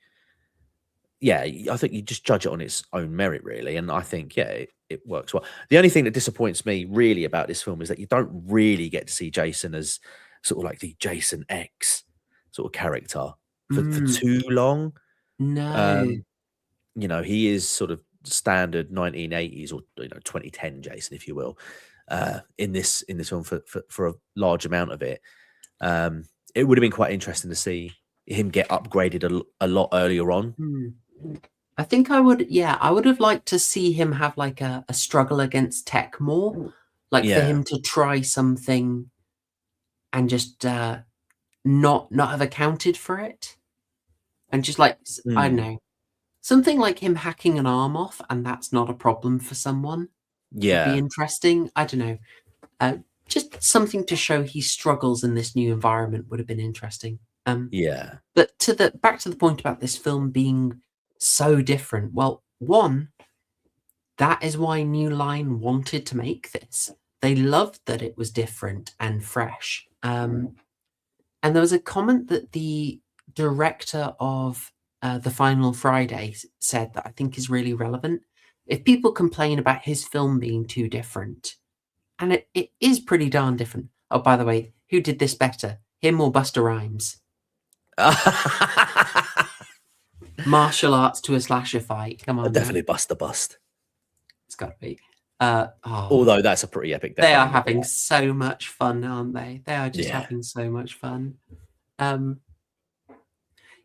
Yeah, I think you just judge it on its own merit, really, and I think it works well. The only thing that disappoints me really about this film is that you don't really get to see Jason as sort of like the Jason X sort of character for too long. No. You know, he is sort of standard 1980s or 2010 Jason, if you will, in this film for a large amount of it. It would have been quite interesting to see him get upgraded a lot earlier on. I think I would have liked to see him have like a struggle against tech more, like for him to try something and just not have accounted for it, and just like I don't know, something like him hacking an arm off, and that's not a problem for someone. Would be interesting. I don't know, just something to show he struggles in this new environment would have been interesting. Yeah. But back to the point about this film being so different. Well, one, that is why New Line wanted to make this. They loved that it was different and fresh. And there was a comment that the director of The Final Friday said that I think is really relevant. If people complain about his film being too different, and it is pretty darn different. Oh, by the way, who did this better, him or Buster Rhymes? Martial arts to a slasher fight. Come on, Definitely man. Bust the Bust. It's got to be. Although that's a pretty epic death. They are having so much fun, aren't they? They are just Yeah. having so much fun.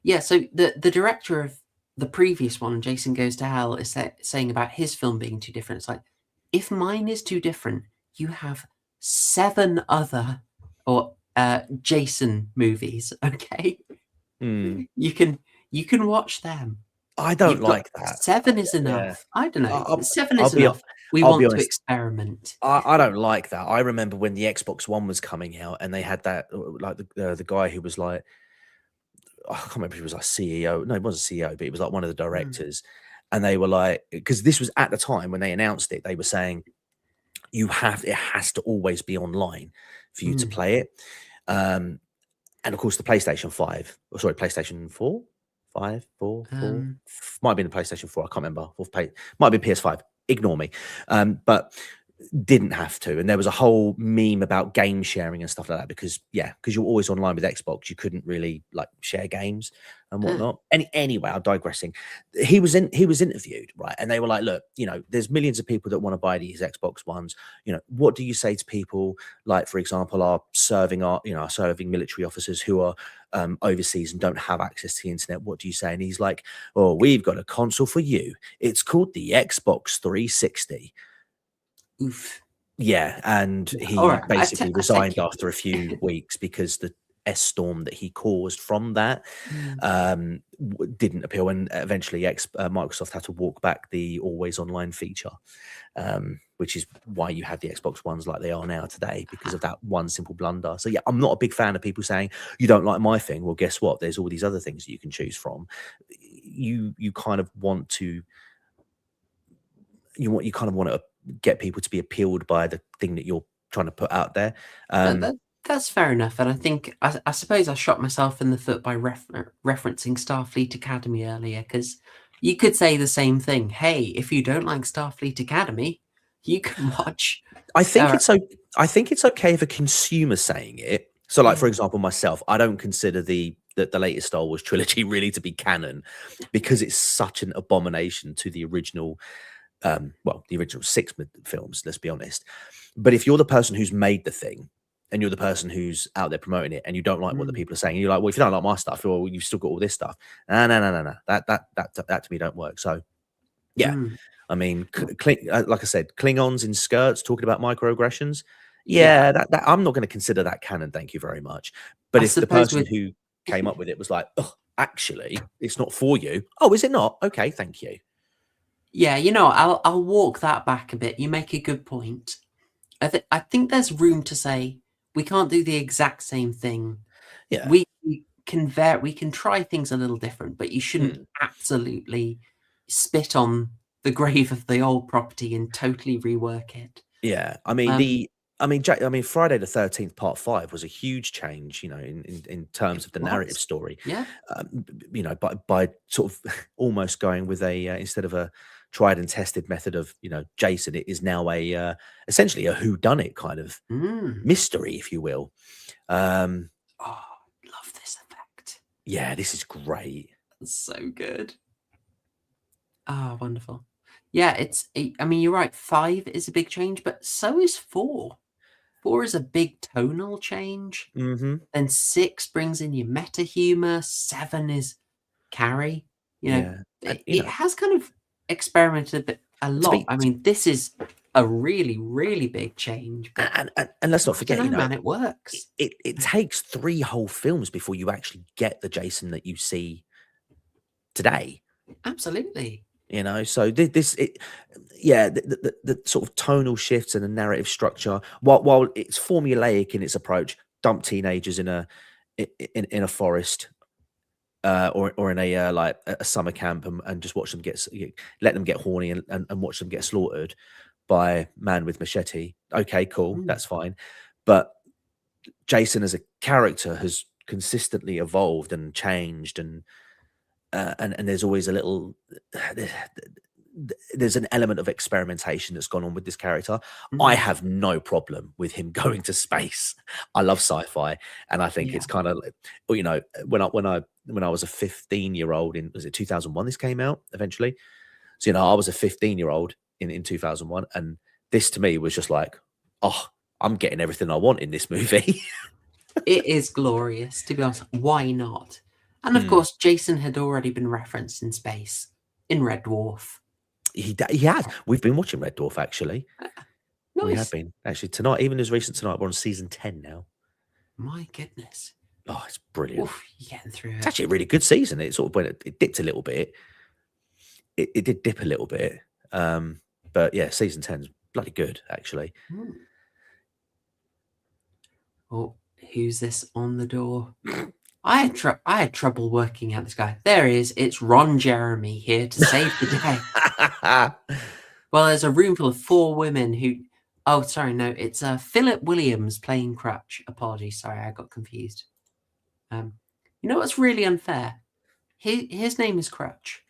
Yeah, so the director of the previous one, Jason Goes to Hell, is saying about his film being too different. It's like, if mine is too different, you have 7 other or Jason movies, okay? You can watch them. I don't You've got like that. 7 is Yeah. enough. I don't know. I'll- 7 I'll is be- enough. We I'll want be to honest. experiment. I don't like that. I remember when the Xbox One was coming out, and they had that like the guy who was like, I can't remember if he was like CEO. No, he wasn't CEO, but he was like one of the directors. And they were like, because this was at the time when they announced it, they were saying it has to always be online for you to play it. And of course, the PlayStation 5, or sorry, PlayStation 4, 5, 4, 4, might have been the PlayStation 4. I can't remember. Might have been PS5. Ignore me. But didn't have to. And there was a whole meme about game sharing and stuff like that because you're always online with Xbox. You couldn't really like share games and whatnot. Anyway, I'm digressing. He was interviewed, right? And they were like, look, there's millions of people that want to buy these Xbox Ones. What do you say to people like, for example, our serving military officers who are overseas and don't have access to the internet? What do you say? And he's like, oh, we've got a console for you. It's called the Xbox 360. Oof. Yeah, and he Right. basically resigned after a few weeks because the S-storm that he caused from that didn't appeal, and eventually Microsoft had to walk back the always online feature, which is why you have the Xbox Ones like they are now today, because of that one simple blunder. So yeah, I'm not a big fan of people saying you don't like my thing. Well, guess what? There's all these other things that you can choose from. You kind of want to get people to be appealed by the thing that you're trying to put out there. That's fair enough, and I think I suppose I shot myself in the foot by referencing Starfleet Academy earlier, because you could say the same thing. Hey, if you don't like Starfleet Academy, you can watch. I think it's okay if a consumer's saying it. So, like for example, myself, I don't consider the latest Star Wars trilogy really to be canon because it's such an abomination to the original. The original 6 films, let's be honest. But if you're the person who's made the thing and you're the person who's out there promoting it and you don't like what the people are saying, and you're like, well, if you don't like my stuff, well, you've still got all this stuff. No. That to me don't work. So yeah, I mean, like I said, Klingons in skirts talking about microaggressions. Yeah, that I'm not going to consider that canon. Thank you very much. But if the person who came up with it was like, oh, actually, it's not for you. Oh, is it not? Okay, thank you. Yeah, I'll walk that back a bit. You make a good point. I think there's room to say we can't do the exact same thing. Yeah, we can we can try things a little different, but you shouldn't absolutely spit on the grave of the old property and totally rework it. Yeah, I mean Friday the 13th Part 5 was a huge change, in terms of the narrative story. Yeah. By sort of almost going with a instead of a tried and tested method of Jason, it is now essentially a whodunit kind of mystery, if you will. Love this effect. Yeah, this is great. That's so good. Wonderful. Yeah, I mean, you're right. 5 is a big change, but so is 4. 4 is a big tonal change. And 6 brings in your meta humor. 7 is Carrie. It has kind of experimented a lot. I mean, this is a really, really big change. But and let's not forget, man, it works. It takes 3 whole films before you actually get the Jason that you see today. Absolutely. So the sort of tonal shifts and the narrative structure, while it's formulaic in its approach, dump teenagers in a in a forest, or in a like a summer camp, and just watch them let them get horny, and watch them get slaughtered by man with machete. Okay, cool, Mm. that's fine. But Jason as a character has consistently evolved and changed, and there's always a little there's an element of experimentation that's gone on with this character. I Mm. have no problem with him going to space. I love sci-fi, and I think Yeah. it's kind of, you know, when I was a 15-year-old in, was it 2001 this came out eventually? So, you know, I was a 15-year-old in 2001, and this to me was just like, oh, I'm getting everything I want in this movie. It is glorious, to be honest. Why not? And of Mm. course, Jason had already been referenced in space in Red Dwarf. He has. We've been watching Red Dwarf, actually. We have Nice. been actually tonight, even as recent tonight. We're on season 10 now. My goodness. Oh, it's brilliant. Oof, you're getting through It's it. actually a really good season. It sort of went, it dipped a little bit. It did dip a little bit. But yeah, season 10's bloody good, actually. Hmm. Oh, who's this on the door? I had trouble working out this guy. There he is. It's Ron Jeremy here to save the day. Well, there's a room full of 4 women who. Oh, sorry, no, it's Philip Williams playing Crutch. Apologies, sorry, I got confused. You know what's really unfair? His name is Crutch,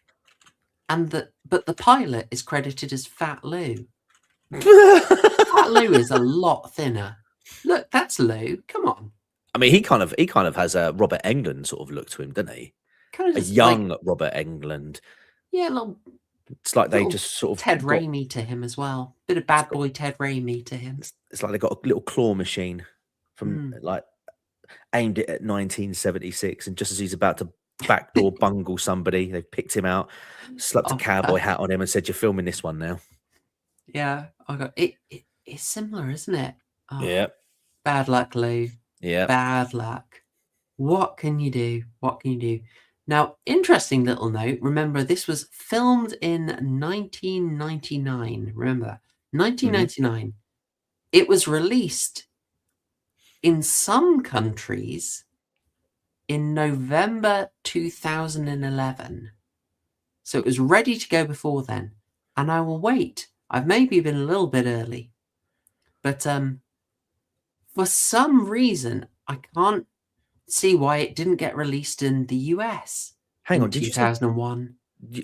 but the pilot is credited as Fat Lou. Fat Lou is a lot thinner. Look, that's Lou. Come on. I mean, he kind of has a Robert Englund sort of look to him, doesn't he? Kind of A just young Robert Englund. yeah, little It's like they just sort of Ted got, Raimi to him as well. Bit of bad boy Ted Raimi to him. it's like they got a little claw machine from Mm. like aimed it at 1976, and just as he's about to backdoor bungle somebody, they've picked him out, slapped a Oh, cowboy hat on him, and said, "You're filming this one now." yeah, I got it. It's similar, isn't it? Oh, Yeah, bad luck, Lou. yeah. Bad luck. What can you do? What can you do? Now, interesting little note. Remember, this was filmed in 1999. Remember that? 1999. It was released in some countries in November 2011. So it was ready to go before then. And I will wait. I've maybe been a little bit early. But for some reason, I can't see why it didn't get released in the US Hang in on, did you say? 2001.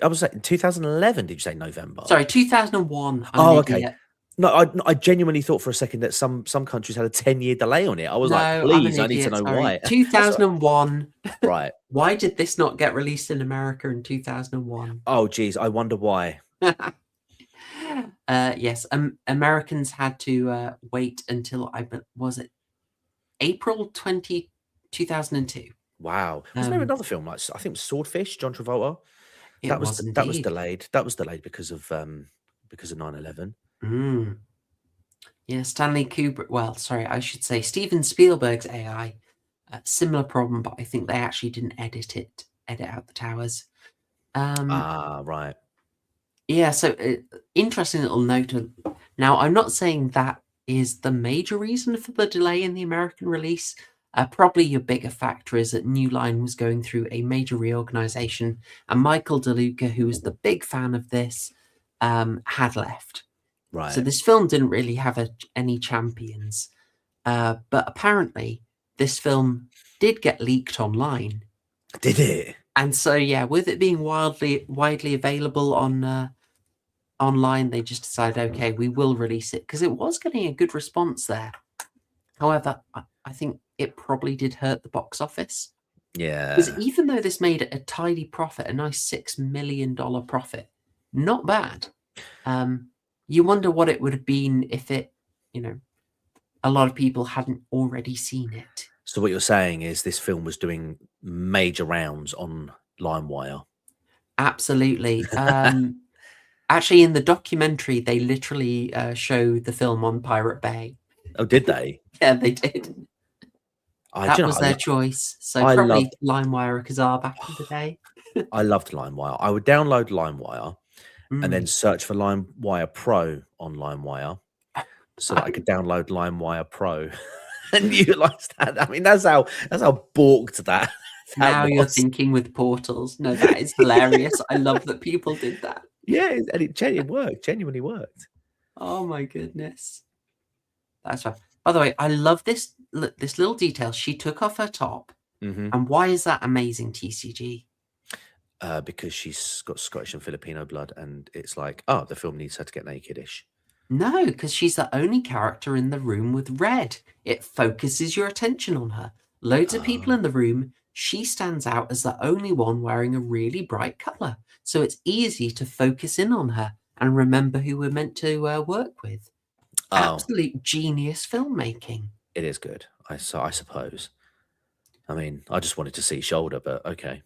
I was saying 2011. Did you say November? Sorry, 2001. I'm Oh, an okay. idiot. No, I genuinely thought for a second that some countries had a 10-year delay on it. I was like, No, I'm an please, I need to idiot. know Sorry. why. That's all 2001. right. Why did this not get released in America in 2001? Oh, geez, I wonder why. Yes, Americans had to wait until was it April 2002. Wow. Wasn't there another film like, I think it was Swordfish, John Travolta? It That was was indeed. delayed. That was delayed because of 9/11. Mm. Yeah, Stanley Kubrick. Well, sorry, I should say Steven Spielberg's AI. Similar problem, but I think they actually didn't edit out the towers. Right. Yeah, so interesting little note. Now, I'm not saying that is the major reason for the delay in the American release. Probably your bigger factor is that New Line was going through a major reorganization, and Michael DeLuca, who was the big fan of this, had left. Right. So this film didn't really have any champions. But apparently, this film did get leaked online. Did it? And so, yeah, with it being widely available on online, they just decided, okay, we will release it because it was getting a good response there. However, I think it probably did hurt the box office. Yeah. Because even though this made a tidy profit, a nice $6 million profit, not bad. You wonder what it would have been if it, a lot of people hadn't already seen it. So what you're saying is this film was doing major rounds on LimeWire. Absolutely. Actually, in the documentary, they literally show the film on Pirate Bay. Oh, did they? Yeah, they did. That was their choice. So I probably loved- LimeWire or Kazaa back in the day. I loved LimeWire. I would download LimeWire and then search for LimeWire Pro on LimeWire so that I could download LimeWire Pro. and you like stand. I mean, that's how balked that Now you're was. thinking with portals. No, that is hilarious. I love that people did that. Yeah, and it worked. Genuinely worked. Oh my goodness. That's right. By the way, I love this little detail. She took off her top. And why is that amazing, TCG? Because she's got Scottish and Filipino blood, and it's like, oh, the film needs her to get naked-ish. No, because she's the only character in the room with red. It focuses your attention on her. Loads of people in the room. She stands out as the only one wearing a really bright colour. So it's easy to focus in on her and remember who we're meant to work with. Absolute genius filmmaking. It is good, I suppose. I mean, I just wanted to see shoulder, but okay.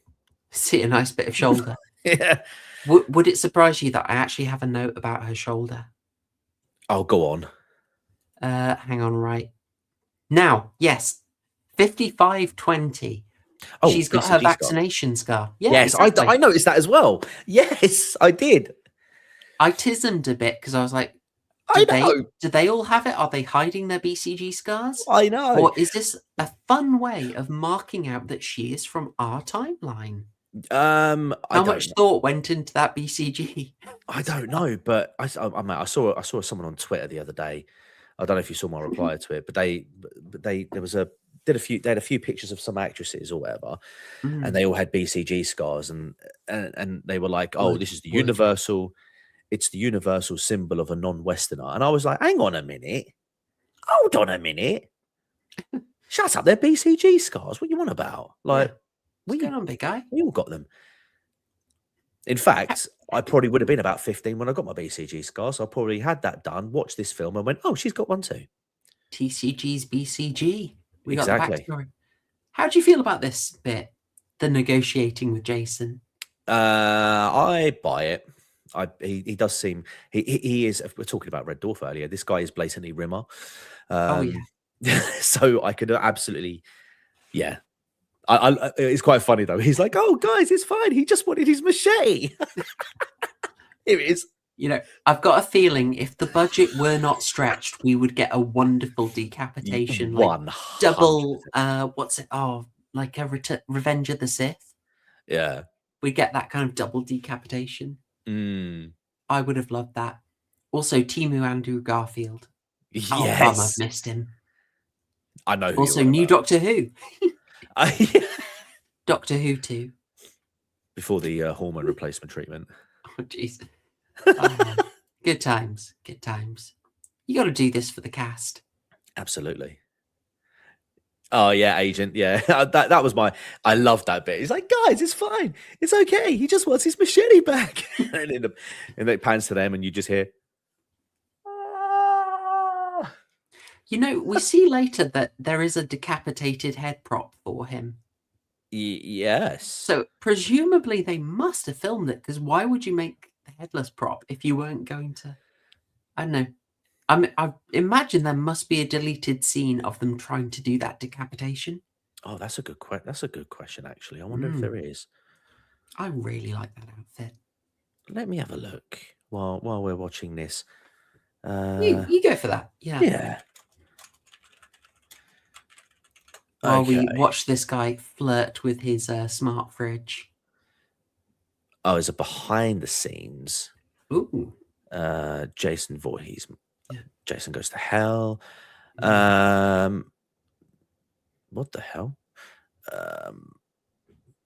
See a nice bit of shoulder. Yeah. Would it surprise you that I actually have a note about her shoulder? Oh, go on. Hang on, right. Now, yes, 5520. Oh, she's got her vaccination scar. Yeah, yes, exactly. I noticed that as well. Yes, I did. I tismed a bit because I was like, do they all have it? Are they hiding their BCG scars? I know. Or is this a fun way of marking out that she is from our timeline? How much thought went into that BCG? I don't know, but I saw someone on Twitter the other day. I don't know if you saw my reply to it, but they had a few pictures of some actresses or whatever, and they all had BCG scars, and they were like, "Oh, this is the universal. It's the universal symbol of a non-Westerner." And I was like, "Hang on a minute, hold on a minute, shut up! They're BCG scars. What you want about? Like, what's going on, big guy? We all got them." In fact, I probably would have been about 15 when I got my BCG scar, so I probably had that done, watched this film, and went, "Oh, she's got one too." TCG's BCG. We Exactly. got the backstory. How do you feel about this bit? The negotiating with Jason. I buy it. He does seem he is. We're talking about Red Dwarf earlier. This guy is blatantly Rimmer. Oh yeah. So I could absolutely, yeah. It's quite funny though. He's like, "Oh, guys, it's fine. He just wanted his machete." Here it is. You know, I've got a feeling if the budget were not stretched, we would get a wonderful decapitation, like 100%. double. What's it? Oh, like a Revenge of the Sith. Yeah, we get that kind of double decapitation. I would have loved that. Also, Timu Andrew Garfield. Yes, oh, bum, I've missed him. I know. Who also, new about. Doctor Who. Doctor Who 2. Before the hormone replacement treatment. Oh, jeez. Oh, good times. Good times. You got to do this for the cast. Absolutely. Oh, yeah, Agent. Yeah, that was my... I love that bit. He's like, "Guys, it's fine. It's okay. He just wants his machete back." and it pans to them and you just hear... You know, we see later that there is a decapitated head prop for him. Yes. So presumably they must have filmed it, because why would you make the headless prop if you weren't going to? I don't know. I imagine there must be a deleted scene of them trying to do that decapitation. Oh, that's a good question. Actually, I wonder if there is. I really like that outfit. Let me have a look while we're watching this. You go for that. Yeah. Yeah. While we watch this guy flirt with his smart fridge. Oh, it's a behind the scenes. Ooh. Jason Voorhees. Yeah. Jason Goes to Hell. Yeah. What the hell?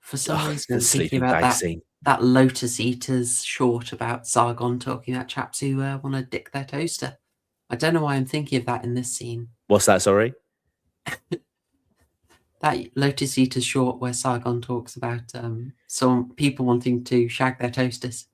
For some reason, I'm thinking about that Lotus Eaters short about Sargon talking about chaps who want to dick their toaster. I don't know why I'm thinking of that in this scene. What's that? Sorry. That Lotus Eaters short where Sargon talks about some people wanting to shag their toasters.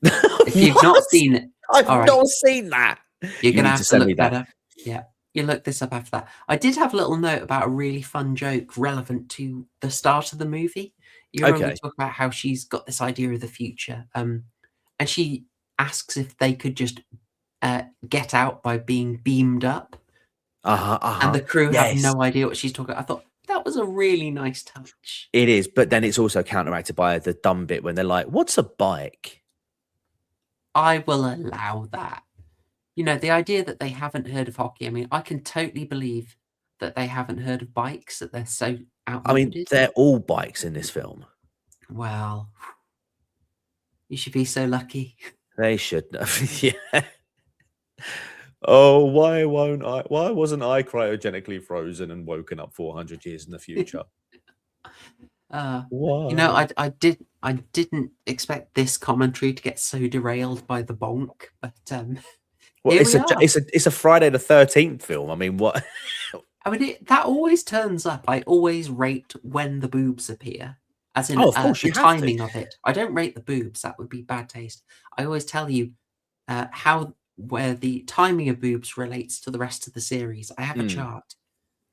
If you've not seen it, I've not seen that. You're going to have to look that up. Yeah, you look this up after that. I did have a little note about a really fun joke relevant to the start of the movie. You remember we talk about how she's got this idea of the future, and she asks if they could just get out by being beamed up. And the crew have no idea what she's talking about. I thought that was a really nice touch. It is, but then it's also counteracted by the dumb bit when they're like, "What's a bike?" I will allow that. You know, the idea that they haven't heard of hockey, I mean, I can totally believe that they haven't heard of bikes, that they're so I mean, outmoded? they're all bikes in this film. Well, you should be so lucky. They should know. Yeah. Oh, why wasn't I cryogenically frozen and woken up 400 years in the future? You know, Why? I didn't expect this commentary to get so derailed by the bonk, but Well, here we are. it's a Friday the 13th film. I mean, what? I mean, that always turns up. I always rate when the boobs appear, as in Oh, of course the you have to. timing of it. I don't rate the boobs; that would be bad taste. I always tell you where the timing of boobs relates to the rest of the series. I have a chart.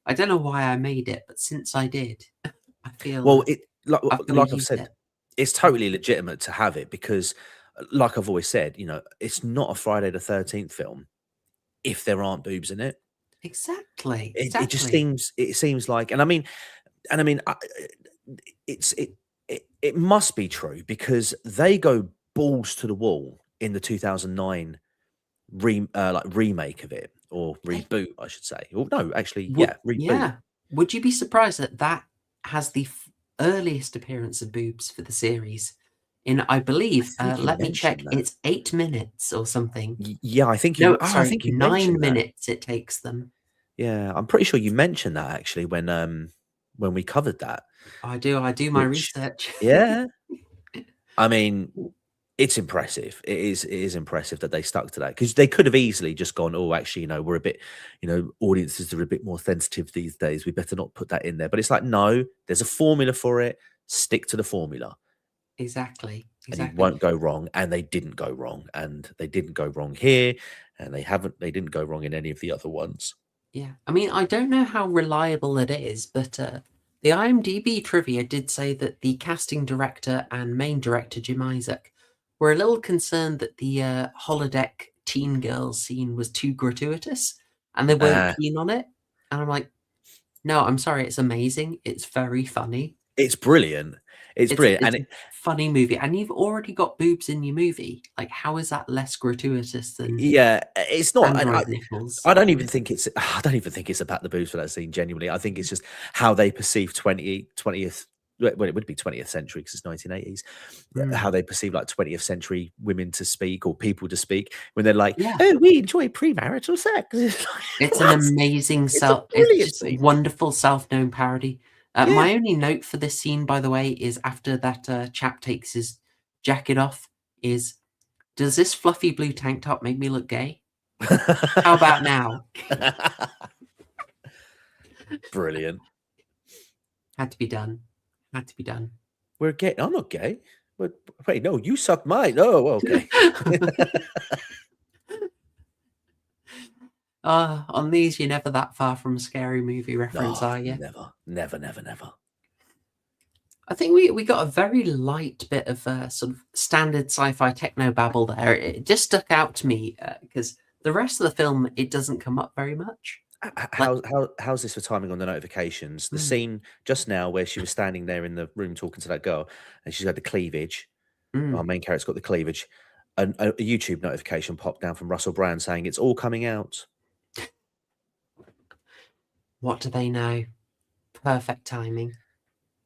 I don't know why I made it, but since I did, I feel Well, I've got to like I've use said, it. it's totally legitimate to have it because, like I've always said, you know, it's not a Friday the 13th film if there aren't boobs in it. Exactly, It just exactly. seems like, and I mean, it's it must be true because they go balls to the wall in the 2009 remake of it, or reboot, I should say. Or no, actually, Would yeah, reboot. yeah. Would you be surprised that that has the earliest appearance of boobs for the series? In, I I believe, think you let me check. mentioned that. It's 8 minutes or something. Yeah, I think No, I sorry, think you mentioned nine that. minutes it takes them. Yeah, I'm pretty sure you mentioned that actually when we covered that. I do my Which, research. yeah, I mean, it's impressive. It is impressive that they stuck to that because they could have easily just gone, oh, actually, you know, we're a bit, you know, audiences are a bit more sensitive these days. We better not put that in there. But it's like, no, there's a formula for it. Stick to the formula, Exactly, and you exactly. won't go wrong. And they didn't go wrong, and they didn't go wrong here, and they didn't go wrong in any of the other ones. Yeah. I mean, I don't know how reliable it is, but the IMDb trivia did say that the casting director and main director, Jim Isaac, were a little concerned that the holodeck teen girls scene was too gratuitous and they weren't Uh, keen on it. And I'm like, no, I'm sorry, it's amazing. It's very funny. it's brilliant. It's brilliant, It's and a funny movie. And you've already got boobs in your movie. Like, how is that less gratuitous than yeah, it's not. And android nipples? I don't even think it's. I don't even think it's about the boobs for that scene. Genuinely, I think it's just how they perceive 20th. Well, it would be 20th century because it's 1980s. How Mm. they perceive like 20th century women to speak or people to speak when they're like, Yeah. "Oh, we enjoy premarital sex." It's like, It's an what? amazing It's a it's brilliant just a scene. wonderful self-known parody. Yeah. My only note for this scene, by the way, is after that chap takes his jacket off, is does this fluffy blue tank top make me look gay? How about now? Brilliant. Had to be done. Had to be done. We're gay. I'm not gay. But wait, no, you suck mine. Oh, okay. On these, you're never that far from a scary movie reference, No, are you? never, never, never, never. I think we got a very light bit of sort of standard sci-fi techno babble there. It just stuck out to me because the rest of the film it doesn't come up very much. Like, How's this for timing on the notifications? The mm, scene just now where she was standing there in the room talking to that girl, and she's got the cleavage. Our mm, main character's got the cleavage. A YouTube notification popped down from Russell Brand saying it's all coming out. what do they know? Perfect timing.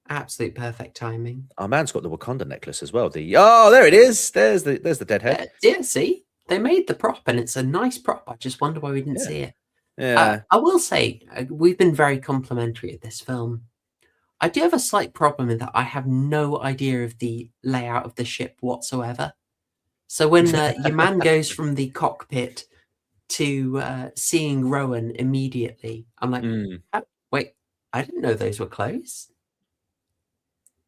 Absolute perfect timing. Our man's got the Wakanda necklace as well. There it is. There's the dead head. Yeah, see? They made the prop and it's a nice prop. I just wonder why we didn't Yeah, see it. yeah. I will say, we've been very complimentary of this film. I do have a slight problem in that I have no idea of the layout of the ship whatsoever. So when your man goes from the cockpit to seeing Rowan immediately, I'm like, Mm, wait, I didn't know those were close.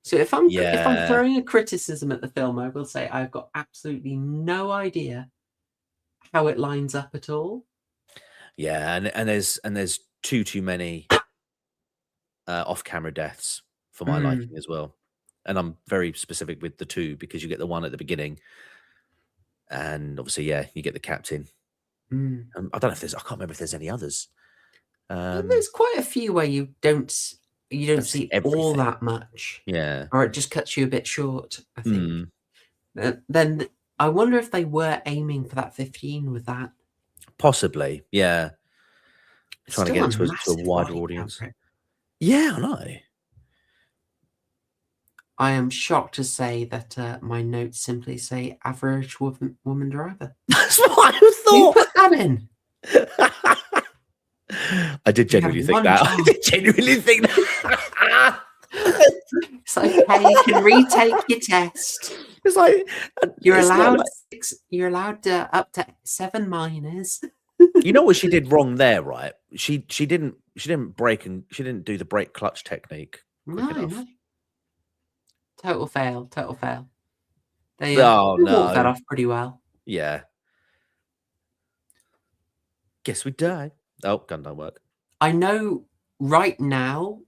So if I'm yeah, throwing a criticism at the film, I will say I've got absolutely no idea how it lines up at all. yeah. And there's too many off-camera deaths for my Mm, liking as well. And I'm very specific with the two because you get the one at the beginning, and obviously, yeah, you get the captain. mm. I don't know if there's. I can't remember if there's any others. There's quite a few where you don't Don't see see all everything. that much, Yeah. or it just cuts you a bit short. I think. Mm, Then I wonder if they were aiming for that 15 with that. possibly. Yeah. It's trying to still get a it to a massive wider body count audience. for it. Yeah, I know. I am shocked to say that my notes simply say average woman driver. That's what I Who thought. put that in? I did You have genuinely think one that. I chance. did genuinely think that. It's okay. You can retake your test. It's like You're it's not allowed like, You're allowed up to 7 minors. you know what she did wrong there, right? She didn't brake, and she didn't do the brake clutch technique quick No, enough. no. Total fail. Total fail. They Oh walked that no. off pretty well. Yeah. Guess we die. Oh, gun don't work. I know right now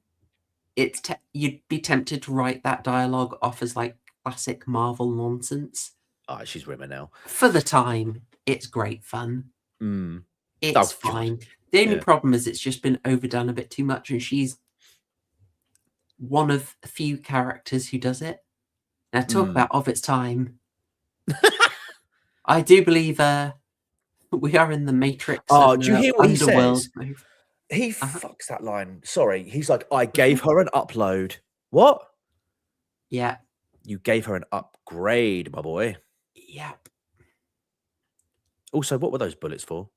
you'd be tempted to write that dialogue off as like classic Marvel nonsense. Oh, she's rimming now. For the time, it's great fun. Mm. It's Oh, God. fine. The only Yeah. problem is it's just been overdone a bit too much, and she's one of a few characters who does it. Now, talk about of its time. I do believe we are in the Matrix Oh, of do you hear what he underworld says? move. He fucks that line. Sorry. He's like, I gave her an upload. What? Yeah. You gave her an upgrade, my boy. Yep. Also, what were those bullets for?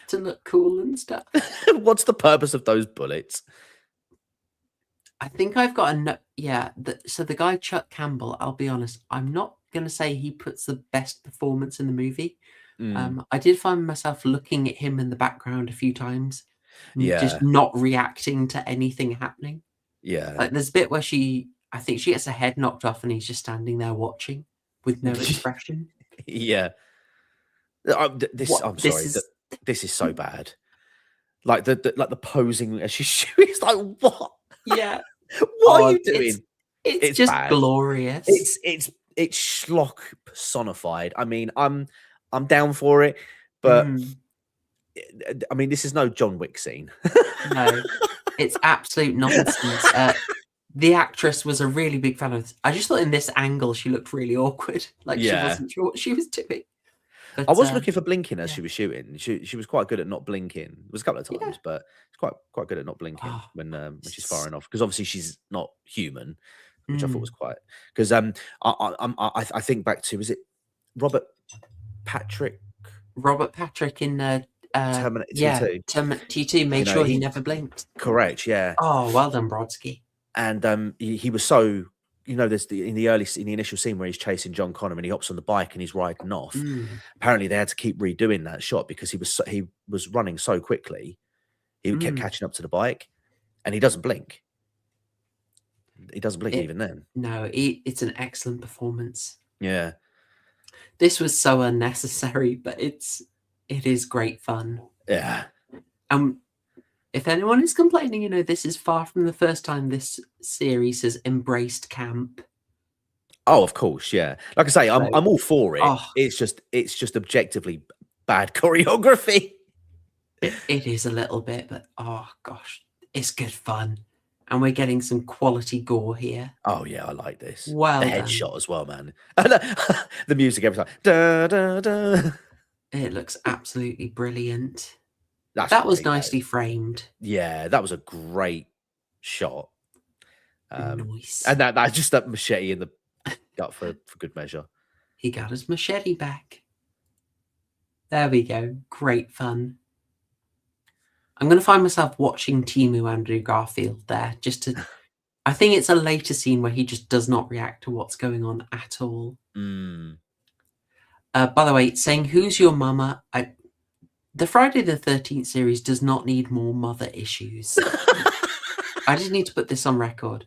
to look cool and stuff. What's the purpose of those bullets? I think I've got a note. Yeah. So the guy, Chuck Campbell, I'll be honest, I'm not going to say he puts the best performance in the movie. I did find myself looking at him in the background a few times, just not reacting to anything happening. Yeah. Like there's a bit where I think she gets her head knocked off and he's just standing there watching with no expression. Yeah. I'm sorry. This is so bad. Like the posing as she's shooting. It's like, what? Yeah. What are you doing? It's just bad. glorious. It's schlock personified. I mean, I'm down for it, but I mean, this is no John Wick scene. No, it's absolute nonsense. The actress was a really big fan of this. I just thought in this angle she looked really awkward, like she wasn't sure what she was doing. But, I was looking for blinking as she was shooting. She was quite good at not blinking. It was a couple of times, but it's quite good at not blinking when she's firing off, because obviously she's not human, which I thought was quite, because I think back to, is it Robert Patrick in Terminator T2? T2 made sure he never blinked. Correct, yeah. Oh, well done, Brodsky. And he was so, there's in the initial scene where he's chasing John Connor and he hops on the bike and he's riding off. Apparently they had to keep redoing that shot because he was running so quickly. He kept catching up to the bike, and he doesn't blink. He doesn't blink even then. No, it's an excellent performance. Yeah. This was so unnecessary, but it is great fun. Yeah. If anyone is complaining, this is far from the first time this series has embraced camp. Oh, of course, yeah. Like I say, I'm all for it. It's just objectively bad choreography. It is a little bit, but oh gosh, it's good fun. And we're getting some quality gore here. Oh yeah, I like this. Well, the headshot as well, man. The music every time. Da, da, da. It looks absolutely brilliant. That was nicely framed. Yeah, that was a great shot. Nice. And that just that machete in the gut for good measure. He got his machete back. There we go. Great fun. I'm going to find myself watching Timu Andrew Garfield there just to. I think it's a later scene where he just does not react to what's going on at all. By the way, saying "Who's your mama?" The Friday the 13th series does not need more mother issues. I just need to put this on record.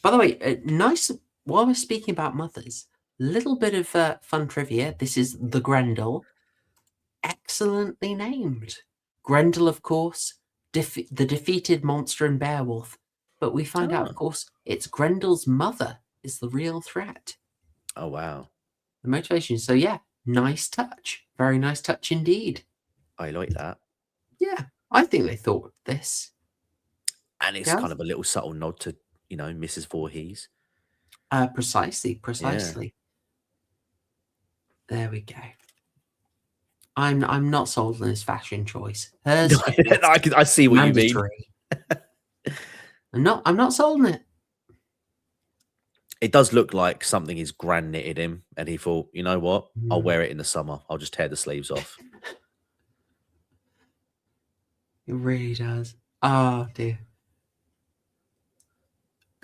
By the way, nice. While we're speaking about mothers, little bit of fun trivia. This is the Grendel. Excellently named. Grendel, of course, the defeated monster in Beowulf. But we find out, of course, it's Grendel's mother is the real threat. Oh, wow. The motivation. So, yeah, nice touch. Very nice touch indeed. I like that. Yeah, I think they thought of this. And it's kind of a little subtle nod to, Mrs. Voorhees. Precisely. Yeah. There we go. I'm not sold on this fashion choice. Hers, I see what you mean. mandatory. I'm not sold on it. It does look like something his gran knitted him, and he thought, you know what? I'll Mm. wear it in the summer. I'll just tear the sleeves off. It really does. Oh dear.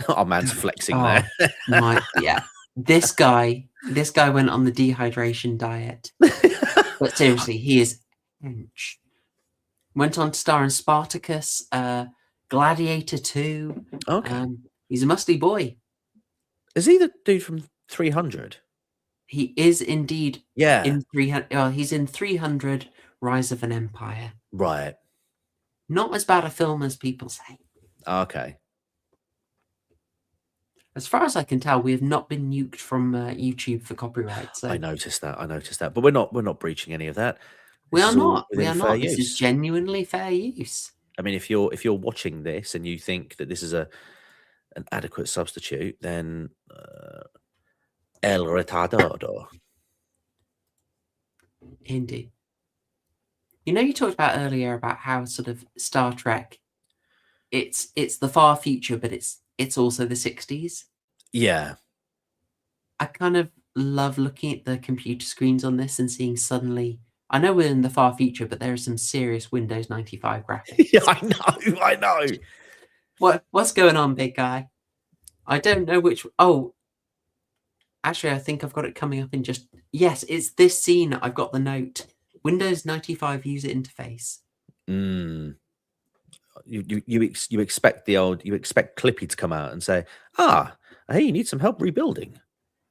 Our man's flexing Oh there. yeah. This guy went on the dehydration diet. But seriously, he is hench. Went on to star in Spartacus, Gladiator 2. Okay. He's a musty boy. Is he the dude from 300? He is indeed Yeah. in 300. He's in 300 Rise of an Empire. Right. Not as bad a film as people say. Okay. As far as I can tell, we have not been nuked from YouTube for copyright. So I noticed that. But we're not breaching any of that. we This are is all not. We within are fair not. This is use. genuinely fair use. I mean, if you're watching this and you think that this is an adequate substitute, then el retardado. Indeed. You know, you talked about earlier about how sort of Star Trek, it's the far future, but it's also the 60s. Yeah. I kind of love looking at the computer screens on this and seeing suddenly, I know we're in the far future, but there are some serious Windows 95 graphics. Yeah, I know. What's going on, big guy? I don't know which. Oh, actually, I think I've got it coming up in just. Yes, it's this scene. I've got the note. Windows 95 user interface. You expect Clippy to come out and say, hey, you need some help rebuilding.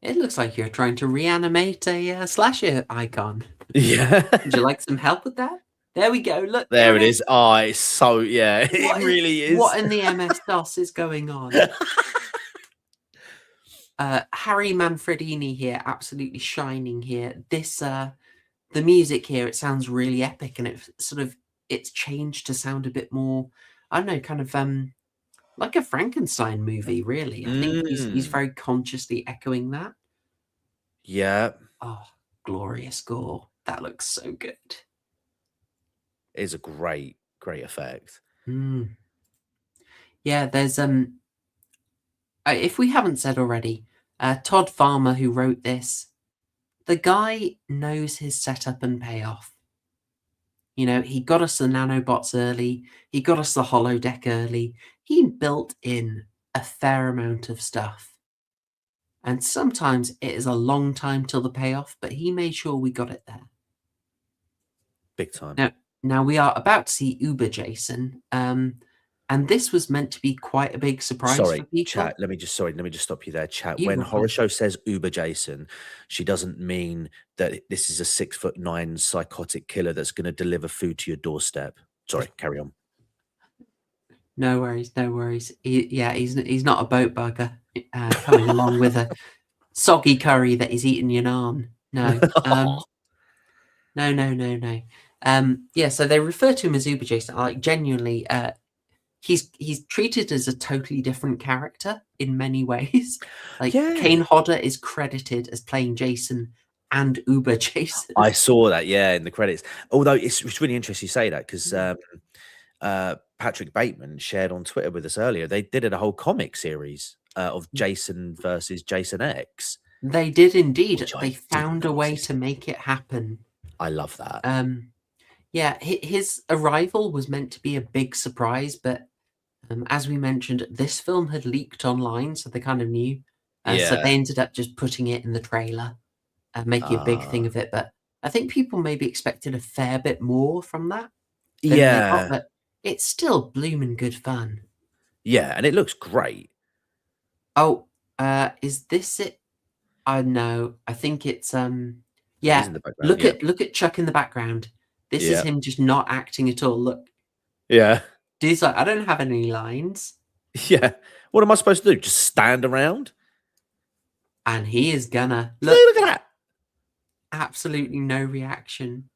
It looks like you're trying to reanimate a slasher icon. Yeah. Would you like some help with that? There we go. Look. There it is. Oh, it's so, yeah, it really is. What in the MS-DOS is going on? Harry Manfredini here, absolutely shining here. This, the music here, it sounds really epic, and it's changed to sound a bit more, I don't know, kind of like a Frankenstein movie, really. I think he's very consciously echoing that. Yeah. Oh, glorious gore. That looks so good. It is a great effect. Yeah, there's if we haven't said already, Todd Farmer, who wrote this, the guy knows his setup and payoff. You know, he got us the nanobots early. He got us the holodeck early. He built in a fair amount of stuff. And sometimes it is a long time till the payoff, but he made sure we got it there. Big time. Now we are about to see Uber Jason. And this was meant to be quite a big surprise for people. Chat. Let me just stop you there, chat. When Horror Show says Uber Jason, she doesn't mean that this is a 6'9" psychotic killer that's going to deliver food to your doorstep. Sorry, carry on. No worries. He's not a boat bugger coming along with a soggy curry that he's eating your naan. No. No. Yeah, so they refer to him as Uber Jason. Like, genuinely, he's treated as a totally different character in many ways. Like, Kane Hodder is credited as playing Jason and Uber Jason. I saw that, in the credits. Although it's really interesting you say that, because Patrick Bateman shared on Twitter with us earlier. They did a whole comic series of Jason versus Jason X. They did indeed. They found a way to make it happen. I love that. Yeah, his arrival was meant to be a big surprise, but as we mentioned, this film had leaked online, so they kind of knew. So they ended up just putting it in the trailer and making a big thing of it. But I think people maybe expected a fair bit more from that. They got, but it's still blooming good fun. Yeah, and it looks great. Oh, is this it? I know. I think it's yeah. Look at Chuck in the background. This is him just not acting at all. Look. Yeah. Dude's like, I don't have any lines. Yeah. What am I supposed to do? Just stand around? And he is gonna look at that. Absolutely no reaction.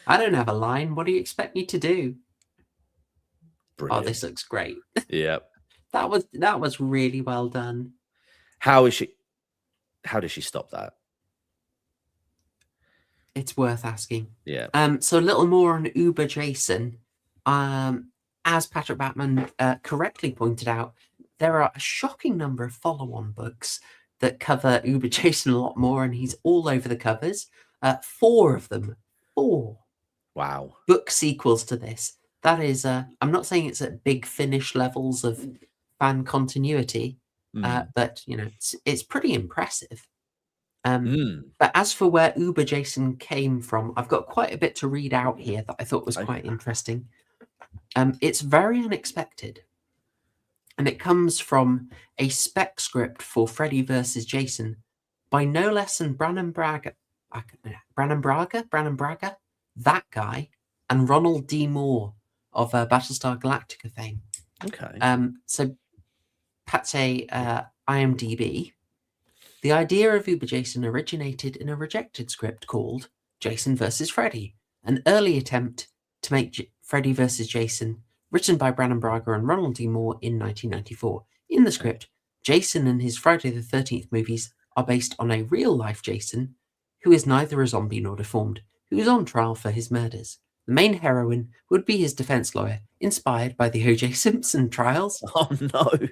I don't have a line. What do you expect me to do? Brilliant. Oh, this looks great. Yeah. That was really well done. How does she stop that? It's worth asking. Yeah. So a little more on Uber Jason. As Patrick Batman correctly pointed out, there are a shocking number of follow-on books that cover Uber Jason a lot more, and he's all over the covers. 4 of them. 4 Wow. book sequels to this. That is, I'm not saying it's at Big Finish levels of fan continuity, but you know, it's pretty impressive. But as for where Uber Jason came from, I've got quite a bit to read out here that I thought was quite interesting. It's very unexpected, and it comes from a spec script for Freddy vs. Jason by no less than Brannon Braga, that guy, and Ronald D. Moore of Battlestar Galactica fame. Okay. So, Pat's IMDb. The idea of Uber Jason originated in a rejected script called Jason vs. Freddy, an early attempt to make Freddy vs. Jason, written by Brannon Braga and Ronald D. Moore in 1994. In the script, Jason and his Friday the 13th movies are based on a real-life Jason who is neither a zombie nor deformed, who is on trial for his murders. The main heroine would be his defense lawyer, inspired by the O.J. Simpson trials. Oh no.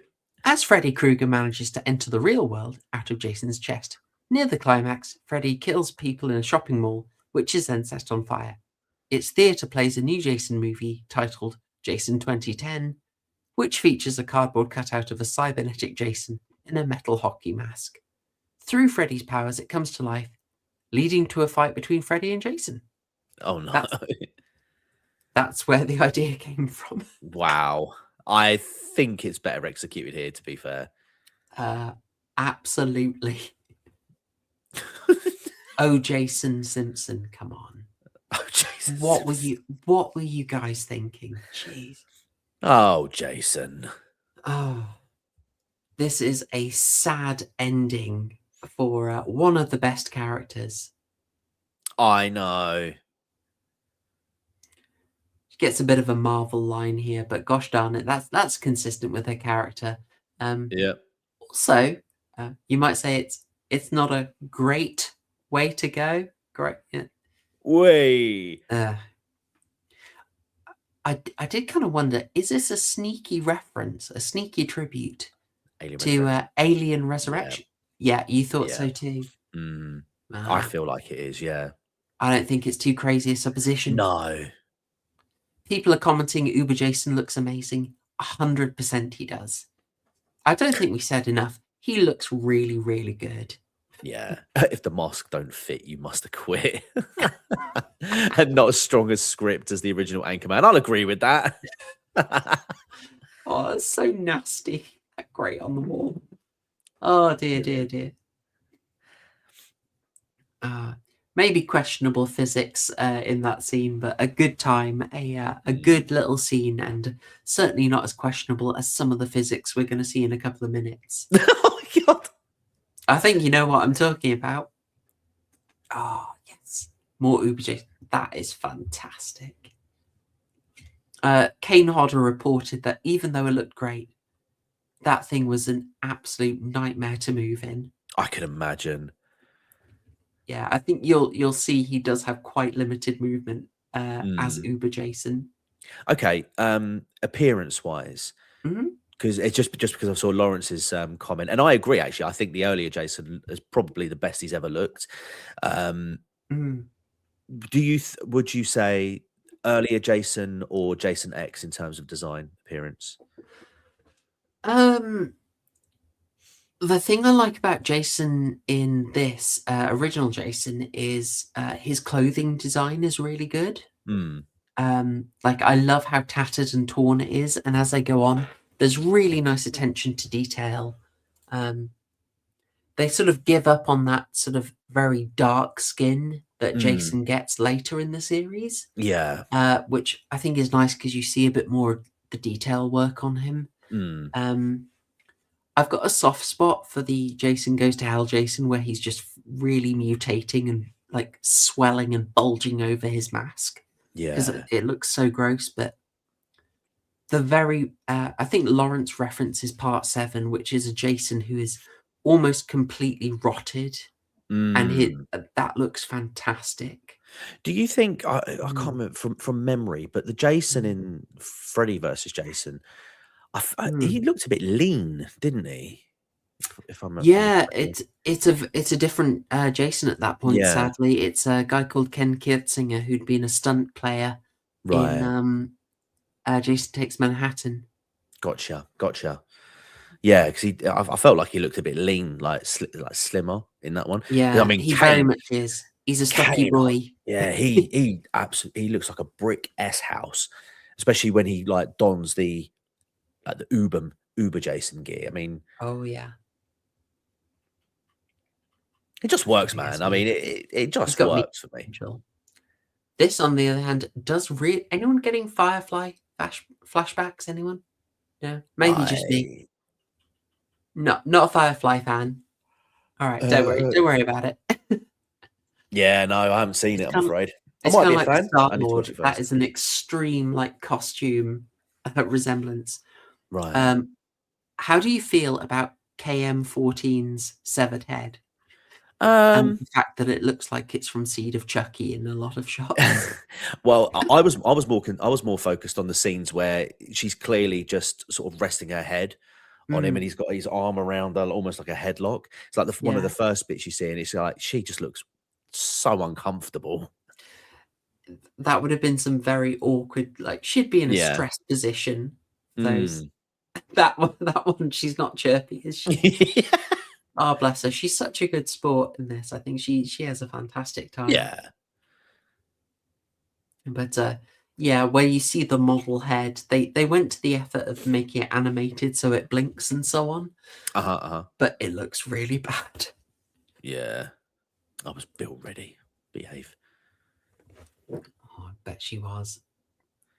As Freddy Krueger manages to enter the real world out of Jason's chest. Near the climax, Freddy kills people in a shopping mall, which is then set on fire. Its theatre plays a new Jason movie titled Jason 2010, which features a cardboard cutout of a cybernetic Jason in a metal hockey mask. Through Freddy's powers, it comes to life, leading to a fight between Freddy and Jason. Oh no. That's where the idea came from. Wow. I think it's better executed here, to be fair. Absolutely. Oh, Jason Simpson, come on. Oh, Jason. What were you guys thinking? Jeez. Oh, Jason. Oh. This is a sad ending for one of the best characters. I know. She gets a bit of a Marvel line here, but gosh darn it, that's consistent with her character. Yeah. Also, you might say it's not a great way to go. Great. Yeah. Way. I did kind of wonder, is this a sneaky reference, a sneaky tribute Alien to Resurrection. Alien Resurrection? Yeah, you thought so Yeah. too. I feel like it is, yeah. I don't think it's too crazy a supposition. No. People are commenting Uber Jason looks amazing. 100% he does. I don't think we said enough. He looks really, really good. Yeah. If the mask don't fit, you must have quit. And not as strong a script as the original Anchorman. I'll agree with that. Oh, it's so nasty. That grate on the wall. Oh, dear, dear, dear. Maybe questionable physics in that scene, but a good time, a good little scene, and certainly not as questionable as some of the physics we're going to see in a couple of minutes. Oh, my God. I think you know what I'm talking about. Oh, yes. More Uber Jason. That is fantastic. Kane Hodder reported that even though it looked great, that thing was an absolute nightmare to move in. I can imagine. Yeah, I think you'll see he does have quite limited movement as Uber Jason. Okay, appearance wise, because it's just because I saw Lawrence's comment, and I agree. Actually, I think the earlier Jason is probably the best he's ever looked. Would you say earlier Jason or Jason X in terms of design appearance? The thing I like about Jason in this original Jason is his clothing design is really good. Like I love how tattered and torn it is, and as they go on, there's really nice attention to detail. They sort of give up on that sort of very dark skin that Jason gets later in the series. Yeah. Which I think is nice because you see a bit more of the detail work on him. I've got a soft spot for the Jason Goes to Hell Jason, where he's just really mutating and like swelling and bulging over his mask. Yeah. Because it looks so gross, but the very, I think Lawrence references part 7, which is a Jason who is almost completely rotted. and Mm. that looks fantastic. Do you think I can't Mm, remember from memory, but the Jason mm, in Freddy versus Jason, he mm. looked a bit lean, didn't he? If I remember Yeah, correctly. it's a different Jason at that point. Yeah, Sadly, it's a guy called Ken Kirtzinger who'd been a stunt player in right. Jason Takes Manhattan. Gotcha, gotcha. Yeah, because I felt like he looked a bit lean, like like slimmer in that one. 'Cause I Yeah, mean, he very much is. He's a stocky Kane, boy. yeah, he absolutely he looks like a brick S house, especially when he like dons the like the Uber Jason gear. I mean, Oh yeah, it just works, he has man. I me. mean, it He's just got me. works for me. Angel. This, on the other hand, does anyone getting Firefly flashbacks? Anyone? No, maybe just me. I Not a Firefly fan. All right, don't worry. uh, Don't worry about it. yeah, no, I haven't seen It's it. I'm kind of afraid I it's might kind be of a like the fan. Star I need to watch Lord. it That first. is an extreme like costume resemblance. Right. Um, how do you feel about KM14's severed head and Um. the fact that it looks like it's from Seed of Chucky in a lot of shots? Well, I was more focused on the scenes where she's clearly just sort of resting her head on him, and Mm, he's got his arm around her, almost like a headlock. It's like one of the yeah, first bits you see, and it's like she just looks so uncomfortable. that would have been some very awkward. Like she'd be in a Yeah. stressed position. Those Mm. that one, she's not chirpy, is she? Oh, bless her. She's such a good sport in this. I think she has a fantastic time. Yeah. But yeah, where you see the model head, they went to the effort of making it animated so it blinks and so on, Uh huh. Uh huh. but it looks really bad. Yeah. I was built ready. Behave. Oh, I bet she was.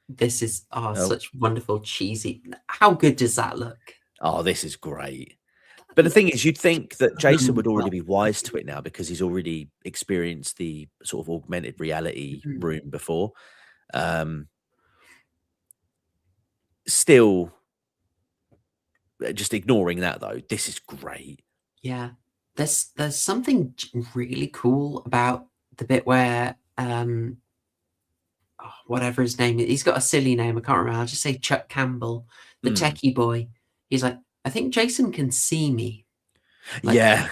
This is Oh. such wonderful cheesy. How good does that look? Oh, this is great. That But the thing looks is, you'd think that Jason would well. already be wise to it now because he's already experienced the sort of augmented reality Mhm. room before. Um, Still, just ignoring that though, this is great. Yeah, there's something really cool about the bit where whatever his name is. He's got a silly name. I can't remember. I'll just say Chuck Campbell, the Mm. techie boy. He's like, I think Jason can see me. Like, Yeah.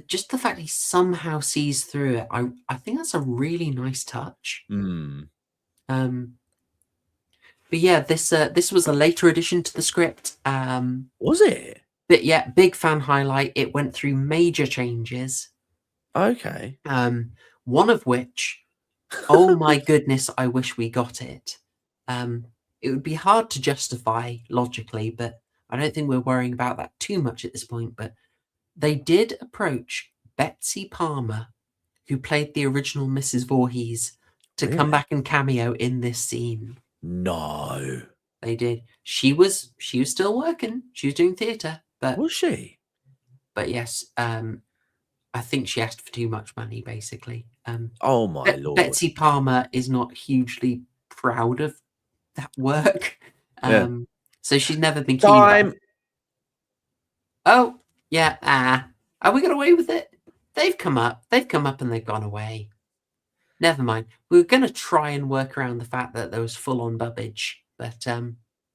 just the fact he somehow sees through it. I think that's a really nice touch. Mm. Um, but yeah, this was a later addition to the script. Was it? But yeah, big fan highlight. It went through major changes. Okay. Um, one of which, oh my goodness, I wish we got it. It would be hard to justify logically, but I don't think we're worrying about that too much at this point. But they did approach Betsy Palmer, who played the original Mrs. Voorhees, to come Really? back and cameo in this scene. No. They did. She was still working. She was doing theatre, Was she? but yes, I think she asked for too much money, basically. Oh my lord. Betsy Palmer is not hugely proud of that work, Yeah. so she's never been keen about it. Time. Oh, yeah, are we got away with it? They've come up and they've gone away. Never mind. We were going to try and work around the fact that there was full-on bubbage, but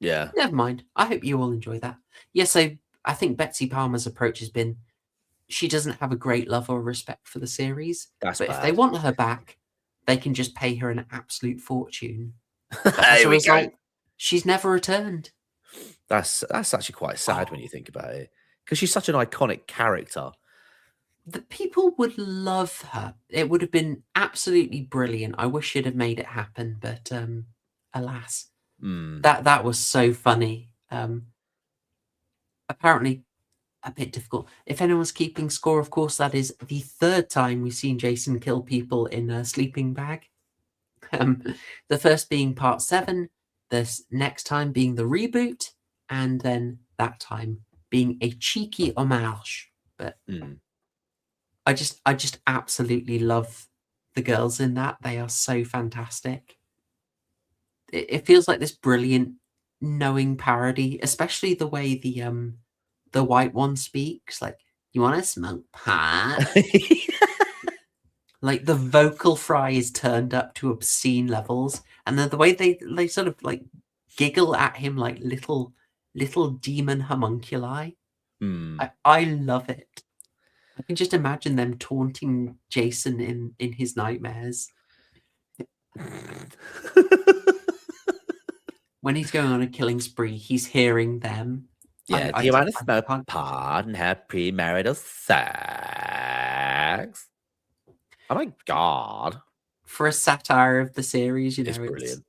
Yeah. never mind. I hope you all enjoy that. Yes, I think Betsy Palmer's approach has been she doesn't have a great love or respect for the series, That's but if they bad. want her back, they can just pay her an absolute fortune. But as There a we go. result, she's never returned. That's actually quite sad when Oh, you think about it, because she's such an iconic character. the people would love her. It would have been absolutely brilliant. I wish she'd have made it happen, but alas, Mm. that was so funny. Apparently a bit difficult. If anyone's keeping score, of course, that is the third time we've seen Jason kill people in a sleeping bag. Um, the first being part 7, this next time being the reboot, and then that time being a cheeky homage. But Mm. I just absolutely love the girls in that. They are so fantastic. It feels like this brilliant knowing parody, especially the way the white one speaks. Like You want to smoke pot? Like the vocal fry is turned up to obscene levels, and then the way they sort of like giggle at him like little demon homunculi. I love it. I can just imagine them taunting Jason in his nightmares. When he's going on a killing spree, he's hearing them. Yeah, do you want to smoke pot and have premarital sex? Oh my god. For a satire of the series, It's brilliant.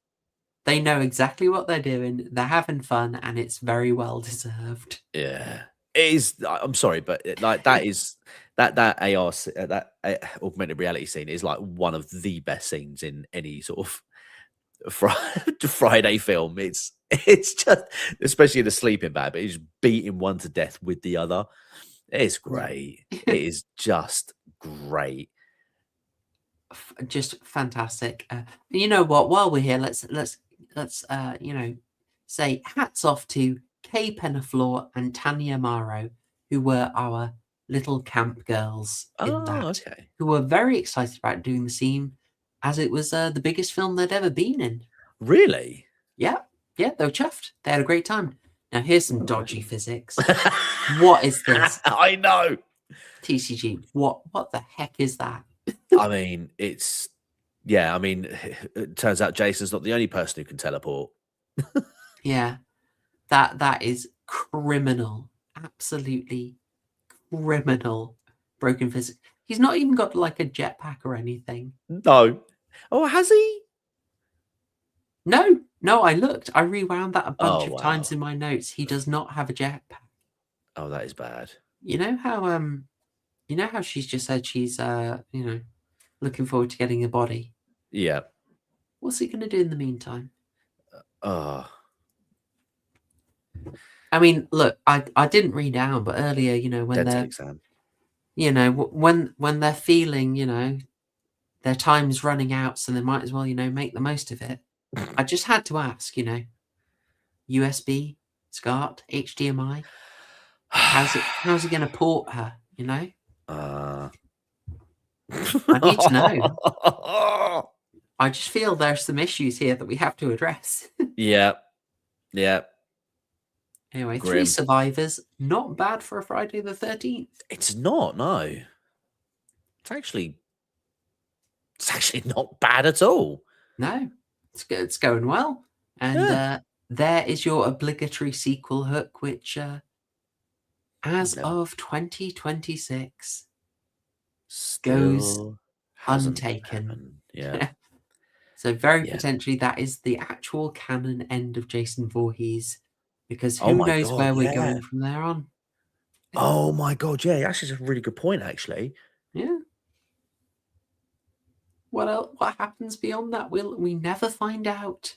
They know exactly what they're doing. They're having fun, and it's very well deserved. Yeah, it is. I'm sorry, but like that is that AR that augmented reality scene is like one of the best scenes in any sort of Friday film. It's just, especially the sleeping bag, but he's beating one to death with the other. It's great. It is just great. Just fantastic. You know what? While we're here, let's say hats off to Kay Penaflor and Tanya Morrow, who were our little camp girls in that, Okay. who were very excited about doing the scene, as it was the biggest film they'd ever been in. Really? Yeah, they were chuffed. They had a great time. Now here's some dodgy physics. What is this? I know. TCG. What the heck is that? I mean, it's yeah. I mean, it turns out Jason's not the only person who can teleport. Yeah, that is criminal. Absolutely criminal. Broken physics. He's not even got like a jetpack or anything. No. Oh, has he? No, I looked. I rewound that a bunch of wow. times in my notes. He does not have a jetpack. Oh, that is bad. You know how she's just said she's looking forward to getting a body. Yeah. What's he gonna do in the meantime? Oh. I mean, look, I didn't read down, but earlier, when Dental they're exam. when they're feeling, their time's running out, so they might as well, make the most of it. I just had to ask, USB, SCART, HDMI. How's he going to port her? I need to know. I just feel there's some issues here that we have to address. Yeah. Anyway, Grim. 3 survivors, not bad for a Friday the 13th. It's not, no. It's actually not bad at all. No, it's good. It's going well. And there is your obligatory sequel hook, which as of 2026 goes untaken. Yeah. So very potentially that is the actual canon end of Jason Voorhees, because who knows where we're going from there on. Oh my god, yeah, that's a really good point, actually. Yeah. What else? What happens beyond that? We never find out.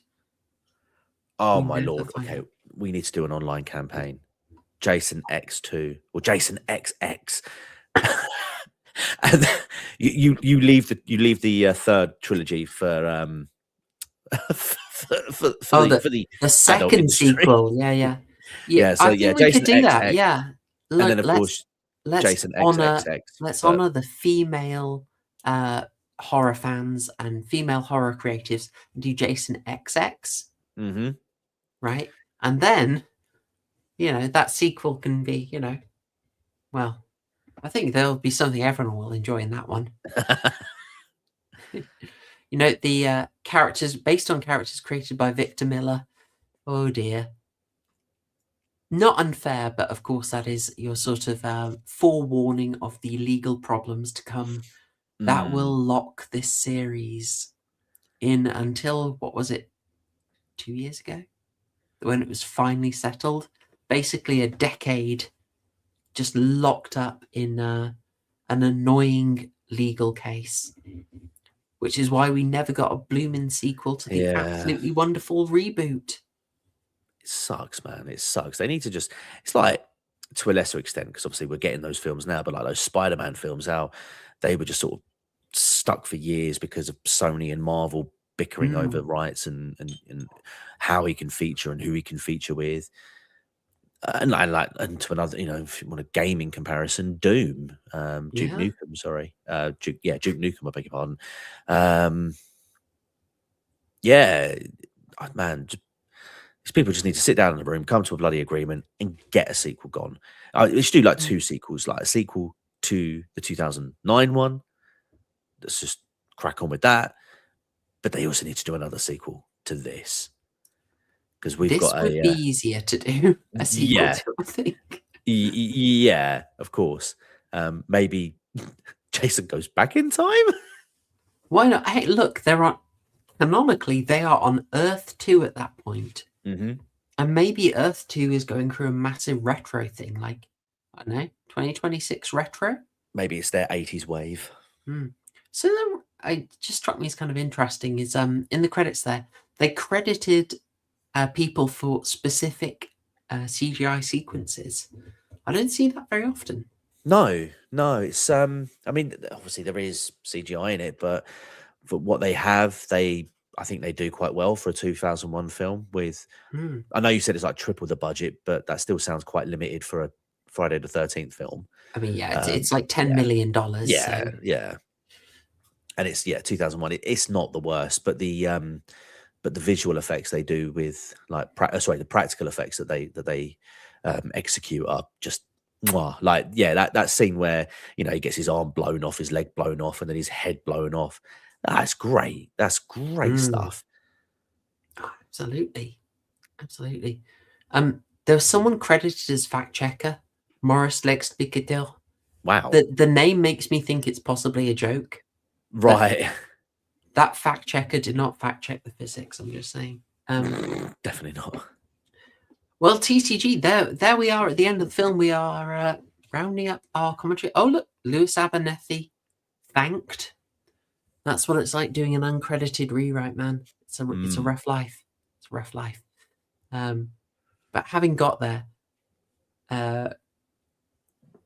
Oh my lord. Okay, we need to do an online campaign. Jason X2 or Jason XX. And you leave the third trilogy for the second sequel. Yeah. So I think we could do that. Yeah. Look, and then of course Jason XXX. Let's honor the female horror fans and female horror creatives and do Jason XX. Mm-hmm. Right? And then, that sequel can be, well, I think there'll be something everyone will enjoy in that one. The characters, based on characters created by Victor Miller. Oh dear. Not unfair, but of course that is your sort of forewarning of the legal problems to come that will lock this series in until, what was it, 2 years ago? When it was finally settled. Basically a decade just locked up in an annoying legal case. Which is why we never got a blooming sequel to the absolutely wonderful reboot. It sucks, man. It sucks. They need to just, it's like, to a lesser extent, because obviously we're getting those films now, but like those Spider-Man films, how they were just sort of stuck for years because of Sony and Marvel bickering over rights and how he can feature and who he can feature with. And to another, if you want a gaming comparison, Doom, Duke Yeah. Nukem, sorry, Duke Nukem, I beg your pardon. Um, yeah, man, these people just need to sit down in the room, come to a bloody agreement, and get a sequel gone. They should do like Mm. 2 sequels, like a sequel to the 2009 one. Let's just crack on with that. But they also need to do another sequel to this, because we've This got would be easier to do a sequel yeah, to, I think. yeah, of course. Maybe Jason goes back in time. Why not? Hey, look, canonically, they are on Earth 2 at that point. Mm-hmm. And maybe Earth 2 is going through a massive retro thing, like, I don't know, 2026 retro? Maybe it's their 80s wave. So it just struck me as kind of interesting is in the credits there, they credited people for specific CGI sequences. I don't see that very often. No, it's I mean, obviously there is CGI in it, but for what they have, I think they do quite well for a 2001 film with, I know you said it's like triple the budget, but that still sounds quite limited for a Friday the 13th film. I mean, yeah, it's like $10 yeah, million. yeah, So yeah. And it's 2001. It's not the worst, but the visual effects they do with the practical effects that they execute are just mwah. Like that scene where he gets his arm blown off, his leg blown off, and then his head blown off. That's great. That's great stuff. absolutely, absolutely. There was someone credited as fact checker, Maurice Lexpicatil. Wow. The name makes me think it's possibly a joke. Right. That fact checker did not fact check the physics. I'm just saying. Definitely not. Well, TCG, there we are at the end of the film. We are rounding up our commentary. Oh, look, Lewis Abernethy thanked. That's what it's like doing an uncredited rewrite, man. It's a rough life. It's a rough life. But having got there,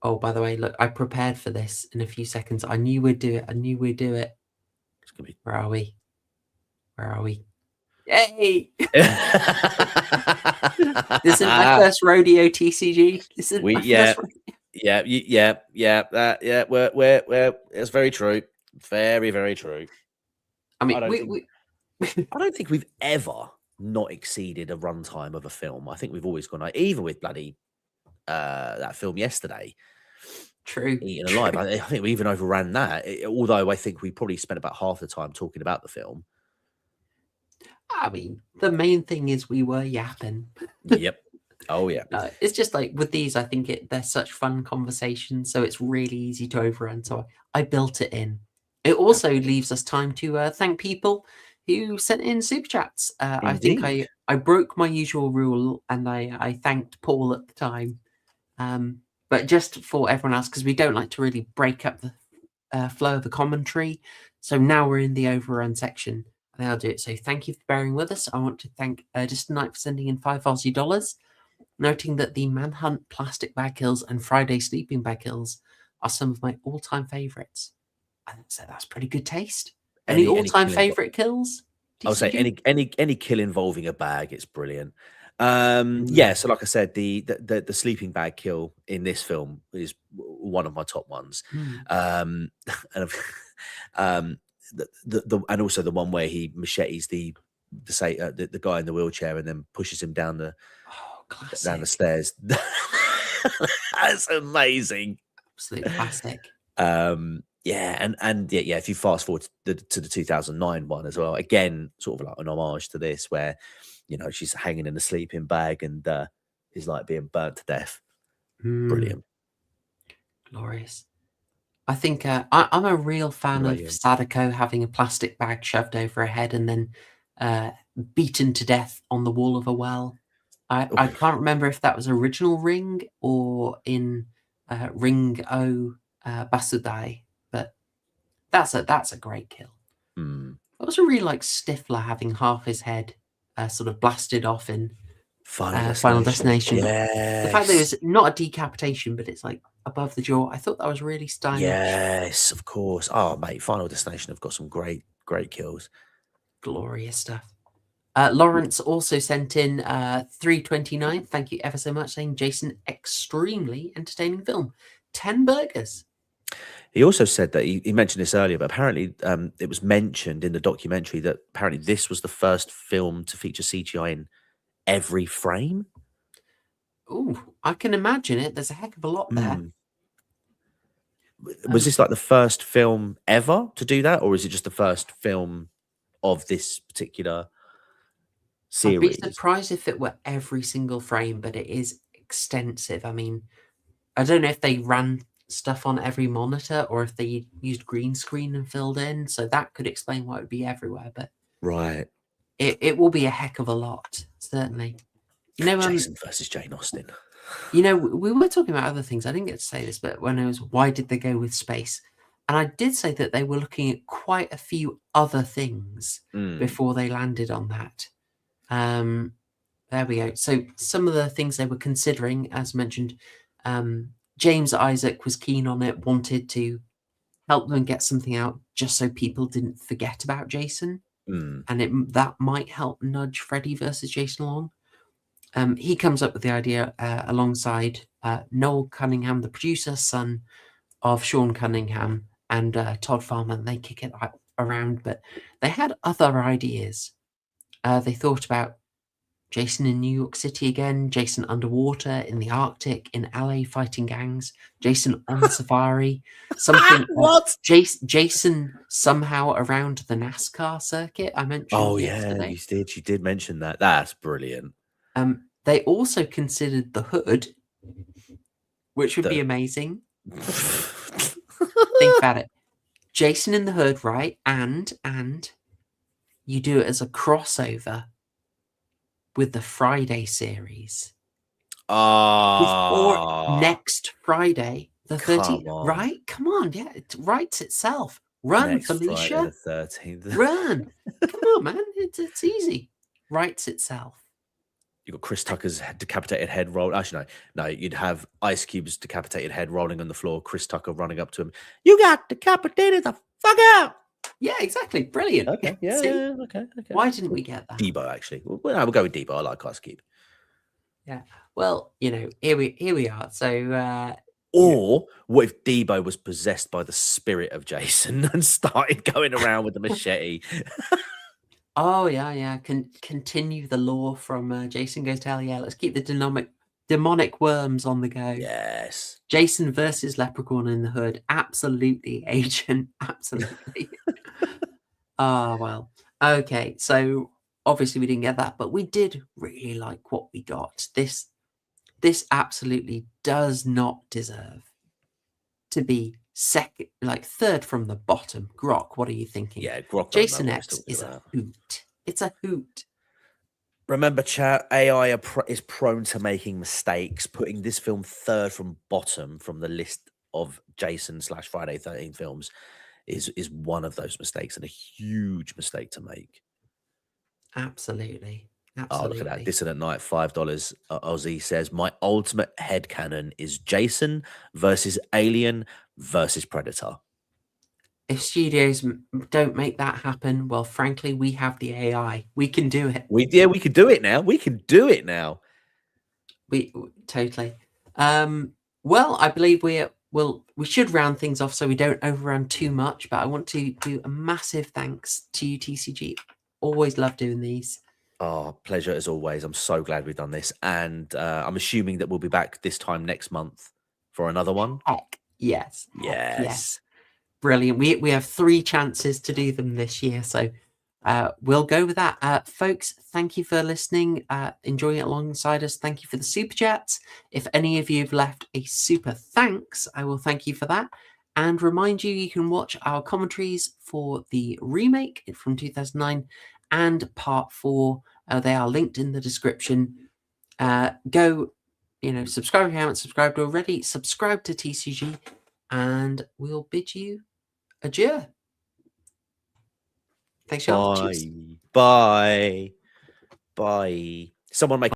oh, by the way, look, I prepared for this in a few seconds. I knew we'd do it. It's gonna be... Where are we? Yay! This isn't my first rodeo, TCG. This is my first rodeo. We're it's very true. Very, very true. I mean, I don't think we've ever not exceeded a runtime of a film. I think we've always gone, even with bloody that film yesterday. True. Eaten Alive. I think we even overran that. Although I think we probably spent about half the time talking about the film. I mean, the main thing is we were yapping. Yep. Oh yeah. No, it's just like with these, I think they're such fun conversations, so it's really easy to overrun. So I built it in. It also leaves us time to thank people who sent in super chats. I think I broke my usual rule and I thanked Paul at the time. But just for everyone else, because we don't like to really break up the flow of the commentary. So now we're in the overrun section. I think I'll do it. So thank you for bearing with us. I want to thank Distant Night for sending in $5 Aussie, noting that the Manhunt plastic bag kills and Friday sleeping bag kills are some of my all-time favorites. I think so. That's pretty good taste. Any all-time favorite kills? I would say any kill involving a bag, it's brilliant. Yeah, so like I said, the sleeping bag kill in this film is one of my top ones. And and also the one where he machetes the guy in the wheelchair and then pushes him down the stairs. That's amazing. Absolute classic. If you fast forward to the 2009 one as well, again, sort of like an homage to this, where she's hanging in a sleeping bag and is like being burnt to death. Brilliant, glorious. I think I'm a real fan of Sadako having a plastic bag shoved over her head and then beaten to death on the wall of a well. I can't remember if that was original Ring or in Ring O Basudai, but that's a great kill. I also really like Stifler having half his head sort of blasted off in Final Destination. Yes. The fact that it was not a decapitation, but it's like above the jaw, I thought that was really stylish. Yes, of course. Oh, mate, Final Destination have got some great kills. Glorious stuff. Lawrence also sent in 329. Thank you ever so much, saying Jason, extremely entertaining film. 10 burgers. He also said that he mentioned this earlier, but apparently it was mentioned in the documentary that apparently this was the first film to feature CGI in every frame. Oh, I can imagine it. There's a heck of a lot there. Was this like the first film ever to do that, or is it just the first film of this particular I'd be series? surprised if it were every single frame, but it is extensive. I mean, I don't know if they ran stuff on every monitor or if they used green screen and filled in, so that could explain why it would be everywhere, but Right. it will be a heck of a lot, certainly. You know, Jason versus Jane Austen. you know, we were talking about other things. I didn't get to say this, but when I was, why did they go with space? And I did say that they were looking at quite a few other things before they landed on that. There we go. So some of the things they were considering, as mentioned, James Isaac was keen on it, wanted to help them get something out just so people didn't forget about Jason, and that might help nudge Freddy versus Jason along. He comes up with the idea alongside Noel Cunningham, the producer, son of Sean Cunningham, and Todd Farmer. And they kick it around, but they had other ideas. They thought about Jason in New York City again, Jason underwater, in the Arctic, in LA fighting gangs, Jason on safari, something. What? Jason somehow around the NASCAR circuit I mentioned yesterday. Yeah, you did mention that. That's brilliant. They also considered the Hood, which would be amazing. Think about it. Jason in the Hood, right? And you do it as a crossover with the Friday series. Before next Friday, the 13th, right? Come on, yeah, it writes itself. Run, Next Felicia. Friday the 13th. Run. Come on, man. It's easy. Writes itself. You got Chris Tucker's decapitated head roll. Actually, no, you'd have Ice Cube's decapitated head rolling on the floor. Chris Tucker running up to him. You got decapitated the fuck out. Yeah, exactly. Brilliant. Okay, yeah, See? yeah, okay. Why didn't we get that? Debo, actually. We'll go with Debo. I like Ice Cube. Yeah. Well, you know, here we are. So or what if Debo was possessed by the spirit of Jason and started going around with the machete? Oh yeah. Continue the lore from Jason Goes to Hell. Yeah, let's keep the demonic worms on the go. Yes. Jason versus Leprechaun in the Hood. Absolutely, Agent. Absolutely. Well. Okay, so obviously we didn't get that, but we did really like what we got. This absolutely does not deserve to be second, like third from the bottom. Grok, what are you thinking? Yeah, Grok. Jason X is a hoot. It's a hoot. Remember, chat, AI is prone to making mistakes. Putting this film third from bottom from the list of Jason / Friday 13 films is one of those mistakes, and a huge mistake to make. Absolutely. Oh, look at that. Dissident Night, $5. Aussie says, my ultimate headcanon is Jason versus Alien versus Predator. If studios don't make that happen, well, frankly, we have the AI. We can do it. We can do it now. We can do it now. We totally. Well, I believe we should round things off so we don't overrun too much. But I want to do a massive thanks to you, TCG. Always love doing these. Oh, pleasure as always. I'm so glad we've done this, and I'm assuming that we'll be back this time next month for another one. Heck yes. Yes. Brilliant. We have 3 chances to do them this year, so we'll go with that. Folks, thank you for listening, enjoying it alongside us. Thank you for the super chats. If any of you have left a super thanks, I will thank you for that. And remind you can watch our commentaries for the remake from 2009 and part 4. They are linked in the description. Go, subscribe if you haven't subscribed already. Subscribe to TCG, and we'll bid you adieu. Thanks, y'all. Bye. Bye. Bye. Someone make